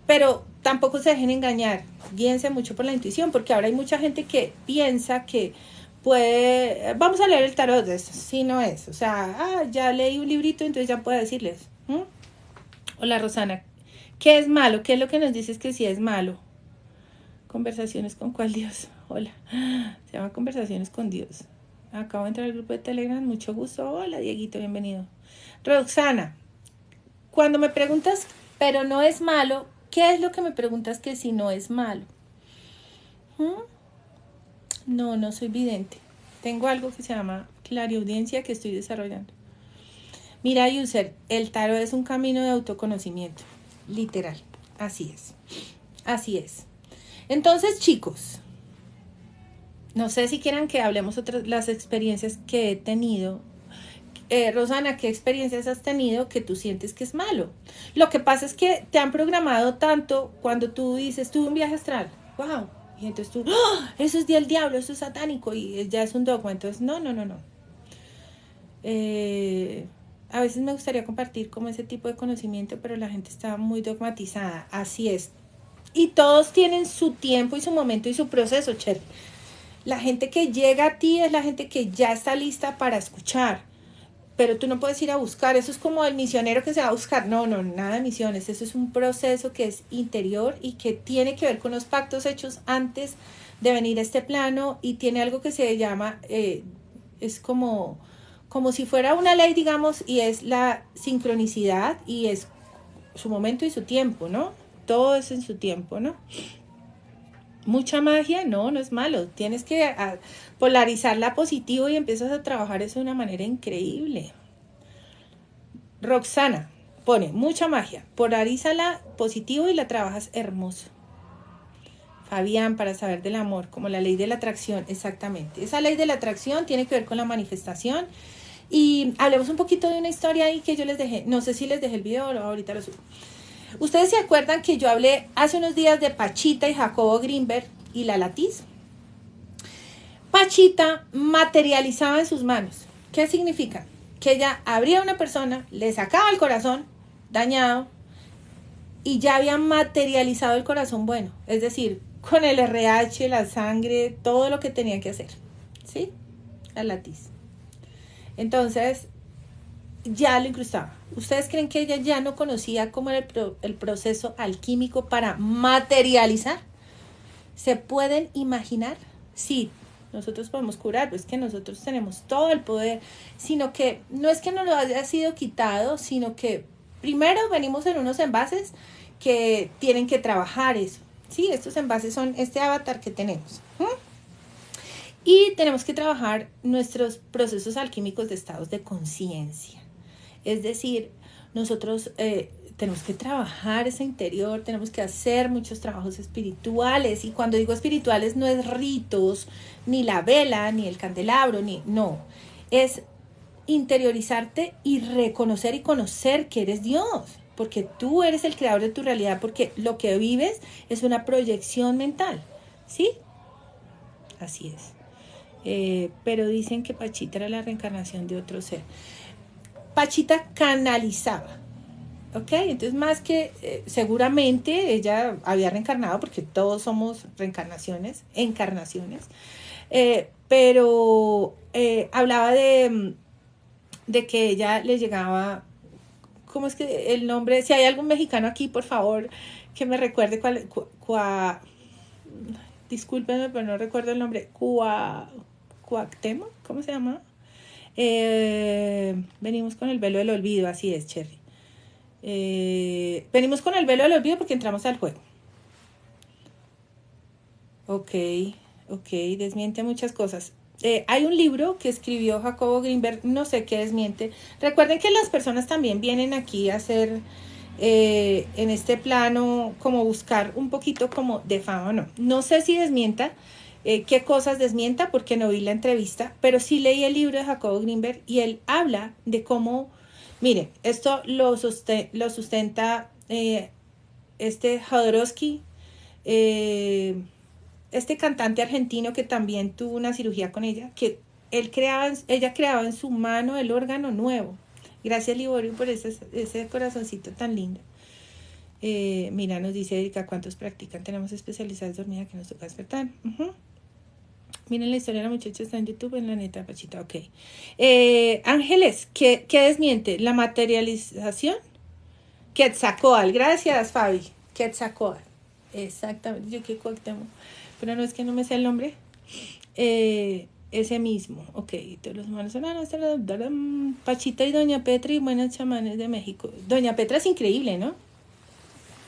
Pero tampoco se dejen engañar, guíense mucho por la intuición, porque ahora hay mucha gente que piensa que puede, vamos a leer el tarot de eso, sí, no es, o sea, ya leí un librito, entonces ya puedo decirles. Hola Rosana, ¿qué es malo? ¿Qué es lo que nos dices que sí es malo? Conversaciones con cuál Dios. Hola, se llama Conversaciones con Dios. Acabo de entrar al grupo de Telegram, mucho gusto. Hola Dieguito, bienvenido. Roxana, cuando me preguntas, pero no es malo, ¿qué es lo que me preguntas que si no es malo? No soy vidente. Tengo algo que se llama clariaudiencia que estoy desarrollando. Mira, user, el tarot es un camino de autoconocimiento. Literal. Así es. Así es. Entonces, chicos, no sé si quieran que hablemos las experiencias que he tenido. Rosana, ¿qué experiencias has tenido que tú sientes que es malo? Lo que pasa es que te han programado tanto cuando tú dices, tuve un viaje astral. ¡Wow! Y entonces tú, ¡oh! Eso es del diablo, eso es satánico y ya es un dogma. Entonces, no. A veces me gustaría compartir como ese tipo de conocimiento, pero la gente está muy dogmatizada. Así es. Y todos tienen su tiempo y su momento y su proceso, Cher. La gente que llega a ti es la gente que ya está lista para escuchar. Pero tú no puedes ir a buscar, eso es como el misionero que se va a buscar. No, nada de misiones, eso es un proceso que es interior y que tiene que ver con los pactos hechos antes de venir a este plano, y tiene algo que se llama, es como si fuera una ley, digamos, y es la sincronicidad, y es su momento y su tiempo, ¿no? Todo es en su tiempo, ¿no? Mucha magia, no es malo. Tienes que polarizarla positivo y empiezas a trabajar eso de una manera increíble. Roxana pone mucha magia, polarízala positivo y la trabajas hermoso. Fabián, para saber del amor, como la ley de la atracción, exactamente. Esa ley de la atracción tiene que ver con la manifestación. Y hablemos un poquito de una historia ahí que yo les dejé. No sé si les dejé el video o ahorita lo subo. ¿Ustedes se acuerdan que yo hablé hace unos días de Pachita y Jacobo Greenberg y la latiz? Pachita materializaba en sus manos. ¿Qué significa? Que ella abría a una persona, le sacaba el corazón dañado y ya había materializado el corazón bueno. Es decir, con el RH, la sangre, todo lo que tenía que hacer. ¿Sí? La latiz. Entonces, ya lo incrustaba. ¿Ustedes creen que ella ya no conocía cómo era el proceso alquímico para materializar? ¿Se pueden imaginar? Sí, nosotros podemos curar, pues que nosotros tenemos todo el poder, sino que no es que nos lo haya sido quitado, sino que primero venimos en unos envases que tienen que trabajar eso. Sí, estos envases son este avatar que tenemos. Y tenemos que trabajar nuestros procesos alquímicos de estados de conciencia. Es decir, nosotros tenemos que trabajar ese interior, tenemos que hacer muchos trabajos espirituales. Y cuando digo espirituales no es ritos, ni la vela, ni el candelabro, no. Es interiorizarte y reconocer y conocer que eres Dios. Porque tú eres el creador de tu realidad, porque lo que vives es una proyección mental. ¿Sí? Así es. pero dicen que Pachita era la reencarnación de otro ser. Pachita canalizaba, ¿ok? Entonces más que seguramente ella había reencarnado, porque todos somos reencarnaciones, encarnaciones, pero hablaba de que ella le llegaba, ¿cómo es que el nombre? Si hay algún mexicano aquí, por favor, que me recuerde discúlpenme, pero no recuerdo el nombre, Cuauhtémoc, ¿cómo se llama? Venimos con el velo del olvido, así es, Cherry. Venimos con el velo del olvido porque entramos al juego. Ok, desmiente muchas cosas. Hay un libro que escribió Jacobo Greenberg, no sé qué desmiente. Recuerden que las personas también vienen aquí a hacer en este plano como buscar un poquito como de fama o no. No sé si desmienta, qué cosas desmienta porque no vi la entrevista, pero sí leí el libro de Jacobo Greenberg y él habla de cómo, mire, esto lo sustenta Jodorowsky, este cantante argentino que también tuvo una cirugía con ella, que ella creaba en su mano el órgano nuevo. Gracias, Liborio, por ese corazoncito tan lindo. Mira, nos dice Erika, ¿cuántos practican? Tenemos especializadas dormidas que nos toca despertar. Miren la historia de la muchacha, está en YouTube, en la neta, Pachita, ok. Ángeles, ¿qué desmiente? ¿La materialización? Quetzalcóatl, gracias, Fabi. Quetzalcóatl, exactamente, yo que Cuauhtémoc, pero no es que no me sea el nombre. Ese mismo, ok, todos los humanos son Pachita y Doña Petra y buenas chamanes de México. Doña Petra es increíble, ¿no?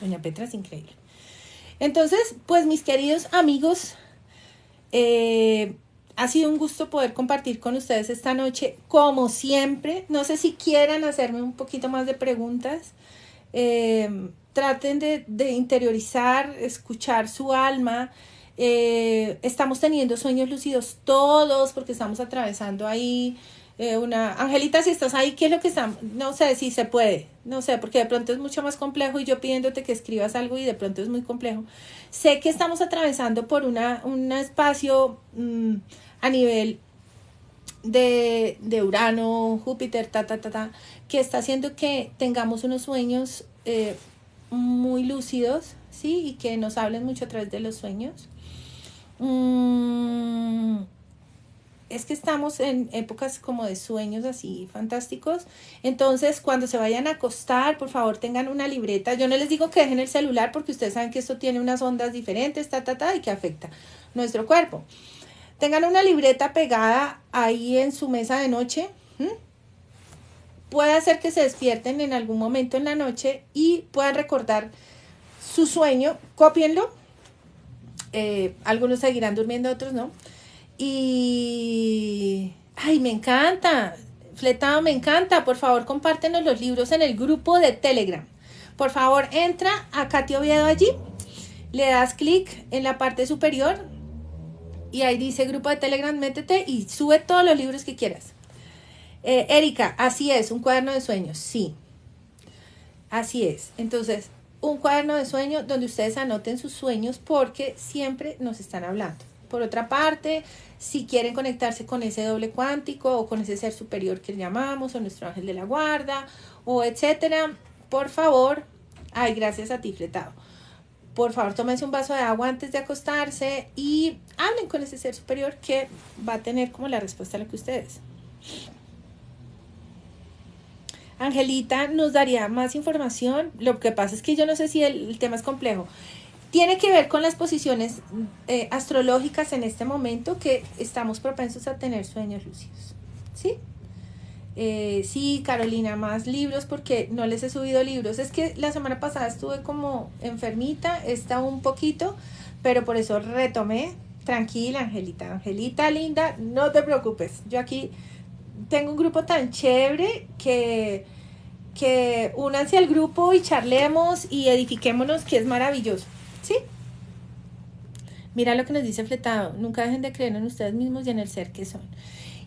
Doña Petra es increíble. Entonces, pues mis queridos amigos, ha sido un gusto poder compartir con ustedes esta noche, como siempre. No sé si quieran hacerme un poquito más de preguntas. Traten de interiorizar, escuchar su alma. Estamos teniendo sueños lúcidos todos porque estamos atravesando ahí Angelita, si estás ahí, ¿qué es lo que estamos? No sé si se puede, no sé, porque de pronto es mucho más complejo y yo pidiéndote que escribas algo y de pronto es muy complejo. Sé que estamos atravesando por un espacio a nivel de Urano, Júpiter, que está haciendo que tengamos unos sueños muy lúcidos, ¿sí? Y que nos hablen mucho a través de los sueños. Es que estamos en épocas como de sueños así fantásticos. Entonces, cuando se vayan a acostar, por favor, tengan una libreta. Yo no les digo que dejen el celular porque ustedes saben que esto tiene unas ondas diferentes, y que afecta nuestro cuerpo. Tengan una libreta pegada ahí en su mesa de noche. Puede hacer que se despierten en algún momento en la noche y puedan recordar su sueño. Cópienlo. Algunos seguirán durmiendo, otros no. Y ay, me encanta, Fletado, me encanta. Por favor, compártenos los libros en el grupo de Telegram. Por favor, entra a Katy Oviedo allí, le das clic en la parte superior y ahí dice grupo de Telegram, métete y sube todos los libros que quieras. Erika, así es, un cuaderno de sueños, sí, así es. Entonces, un cuaderno de sueños donde ustedes anoten sus sueños porque siempre nos están hablando. Por otra parte, si quieren conectarse con ese doble cuántico o con ese ser superior que llamamos, o nuestro ángel de la guarda, o etcétera, por favor, ay, gracias a ti, Fletado. Por favor, tómense un vaso de agua antes de acostarse y hablen con ese ser superior que va a tener como la respuesta a lo que ustedes. Angelita nos daría más información. Lo que pasa es que yo no sé si el tema es complejo. Tiene que ver con las posiciones astrológicas en este momento que estamos propensos a tener sueños lúcidos. ¿Sí? Sí, Carolina, más libros porque no les he subido libros. Es que la semana pasada estuve como enfermita, estaba un poquito, pero por eso retomé. Tranquila, Angelita. Angelita, linda, no te preocupes. Yo aquí tengo un grupo tan chévere que únanse al grupo y charlemos y edifiquémonos, que es maravilloso. ¿Sí? Mira lo que nos dice Fletado. Nunca dejen de creer en ustedes mismos y en el ser que son.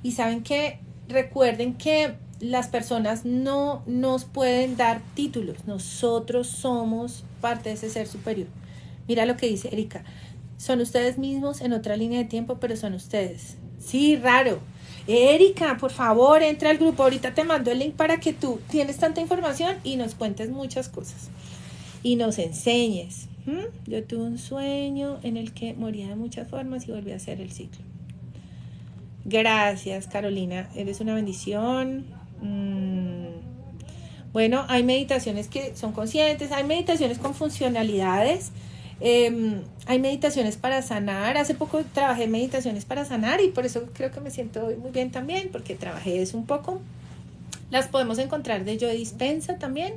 Y saben que recuerden que las personas no nos pueden dar títulos. Nosotros somos parte de ese ser superior. Mira lo que dice Erika. Son ustedes mismos en otra línea de tiempo, pero son ustedes. Sí, raro. Erika, por favor, entra al grupo. Ahorita te mando el link para que tú tienes tanta información y nos cuentes muchas cosas. Y nos enseñes. Yo tuve un sueño en el que moría de muchas formas y volví a hacer el ciclo. Gracias, Carolina. Eres una bendición. Bueno, hay meditaciones que son conscientes, hay meditaciones con funcionalidades, hay meditaciones para sanar. Hace poco trabajé meditaciones para sanar y por eso creo que me siento hoy muy bien también, porque trabajé eso un poco. Las podemos encontrar de Joe Dispenza también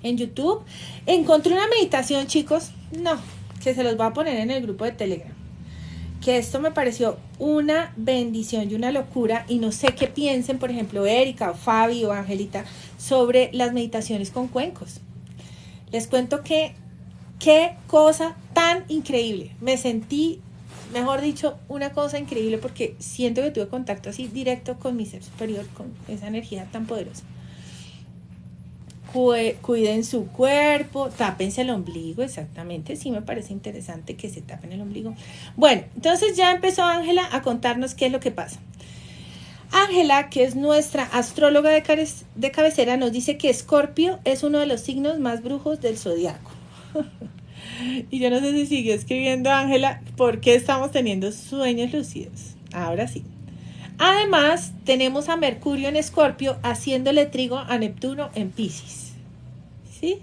en YouTube. Encontré una meditación, chicos, no, que se los voy a poner en el grupo de Telegram, que esto me pareció una bendición y una locura, y no sé qué piensen, por ejemplo, Erika o Fabi o Angelita, sobre las meditaciones con cuencos. Les cuento que qué cosa tan increíble. Me sentí, mejor dicho, una cosa increíble, porque siento que tuve contacto así directo con mi ser superior, con esa energía tan poderosa. Cuiden su cuerpo, tápense el ombligo, exactamente, sí me parece interesante que se tapen el ombligo. Bueno, entonces ya empezó Ángela a contarnos qué es lo que pasa. Ángela, que es nuestra astróloga de cabecera, nos dice que Escorpio es uno de los signos más brujos del zodiaco. Y yo no sé si sigue escribiendo Ángela, ¿por qué estamos teniendo sueños lúcidos? Ahora sí. Además, tenemos a Mercurio en Escorpio haciéndole trigo a Neptuno en Piscis. ¿Sí?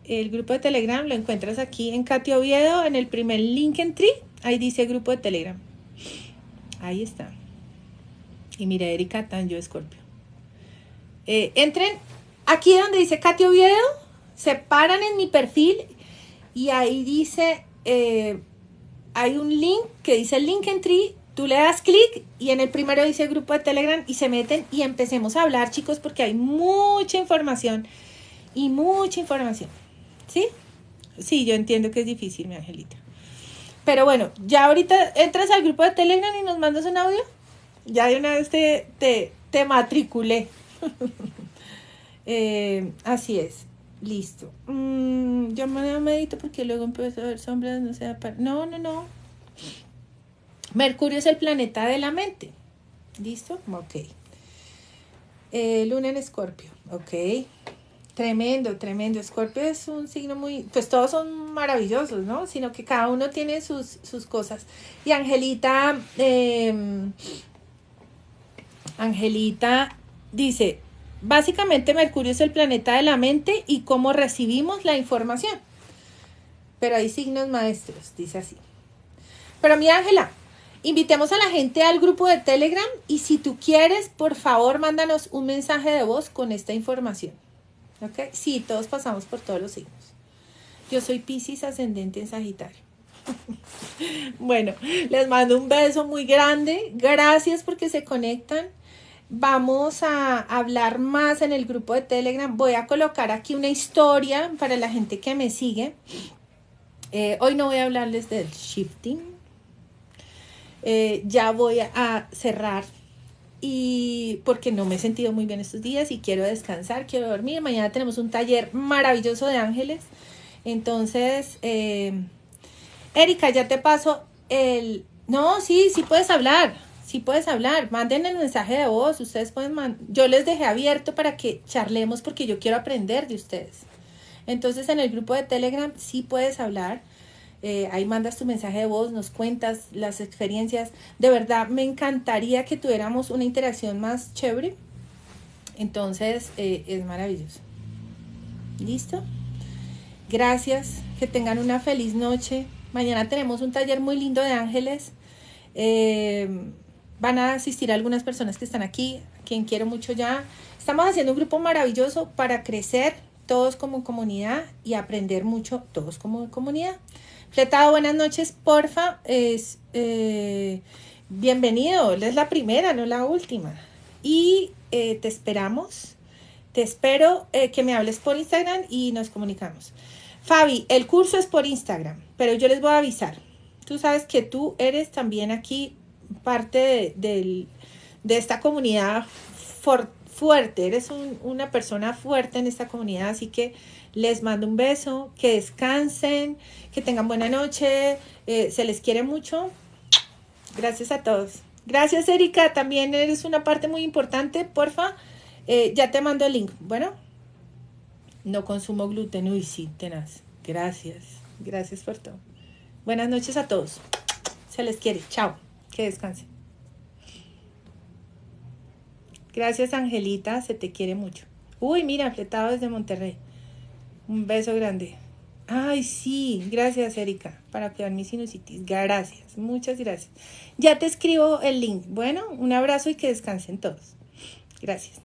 El grupo de Telegram lo encuentras aquí en Katy Oviedo, en el primer Linktree. Ahí dice grupo de Telegram. Ahí está. Y mira, Erika Tan, yo Escorpio. Entren aquí donde dice Katy Oviedo, se paran en mi perfil y ahí dice, hay un link que dice Linktree. Tú le das clic y en el primero dice grupo de Telegram y se meten y empecemos a hablar, chicos, porque hay mucha información y mucha información. ¿Sí? Sí, yo entiendo que es difícil, mi Angelita. Pero bueno, ya ahorita entras al grupo de Telegram y nos mandas un audio. Ya de una vez te matriculé. Así es. Listo. Yo me medito porque luego empiezo a ver sombras, no sé. No. Mercurio es el planeta de la mente. ¿Listo? Ok. Luna en Escorpio. Ok. Tremendo. Escorpio es un signo muy... Pues todos son maravillosos, ¿no? Sino que cada uno tiene sus cosas. Y Angelita... Angelita dice... Básicamente Mercurio es el planeta de la mente y cómo recibimos la información. Pero hay signos maestros, dice así. Pero mi Ángela... Invitemos a la gente al grupo de Telegram y si tú quieres, por favor, mándanos un mensaje de voz con esta información. ¿Ok? Sí, todos pasamos por todos los signos. Yo soy Piscis ascendente en Sagitario. Bueno, les mando un beso muy grande. Gracias porque se conectan. Vamos a hablar más en el grupo de Telegram. Voy a colocar aquí una historia para la gente que me sigue. Hoy no voy a hablarles del shifting. Ya voy a cerrar y porque no me he sentido muy bien estos días y quiero descansar, quiero dormir. Mañana tenemos un taller maravilloso de ángeles. Entonces, Erika, ya te paso el... No, sí puedes hablar. Sí puedes hablar. Manden el mensaje de voz. Ustedes pueden yo les dejé abierto para que charlemos porque yo quiero aprender de ustedes. Entonces, en el grupo de Telegram sí puedes hablar. Ahí mandas tu mensaje de voz, nos cuentas las experiencias. De verdad, me encantaría que tuviéramos una interacción más chévere. Entonces, es maravilloso. ¿Listo? Gracias. Que tengan una feliz noche. Mañana tenemos un taller muy lindo de ángeles. Van a asistir algunas personas que están aquí, a quien quiero mucho ya. Estamos haciendo un grupo maravilloso para crecer todos como comunidad y aprender mucho todos como comunidad. Fletado, buenas noches, porfa. Bienvenido, es la primera, no la última. Y te esperamos. Te espero que me hables por Instagram y nos comunicamos. Fabi, el curso es por Instagram, pero yo les voy a avisar. Tú sabes que tú eres también aquí parte de esta comunidad fuerte. Eres una persona fuerte en esta comunidad, así que les mando un beso, que descansen, que tengan buena noche, se les quiere mucho Gracias a todos. Gracias, Erika. También eres una parte muy importante. Porfa, ya te mando el link. Bueno, no consumo gluten. Uy, sí, tenaz. Gracias. Gracias por todo. Buenas noches a todos. Se les quiere. Chao. Que descansen. Gracias, Angelita. Se te quiere mucho. Uy, mira, fletado desde Monterrey. Un beso grande. Ay, sí, gracias, Erika, para cuidar mi sinusitis. Gracias, muchas gracias. Ya te escribo el link. Bueno, un abrazo y que descansen todos. Gracias.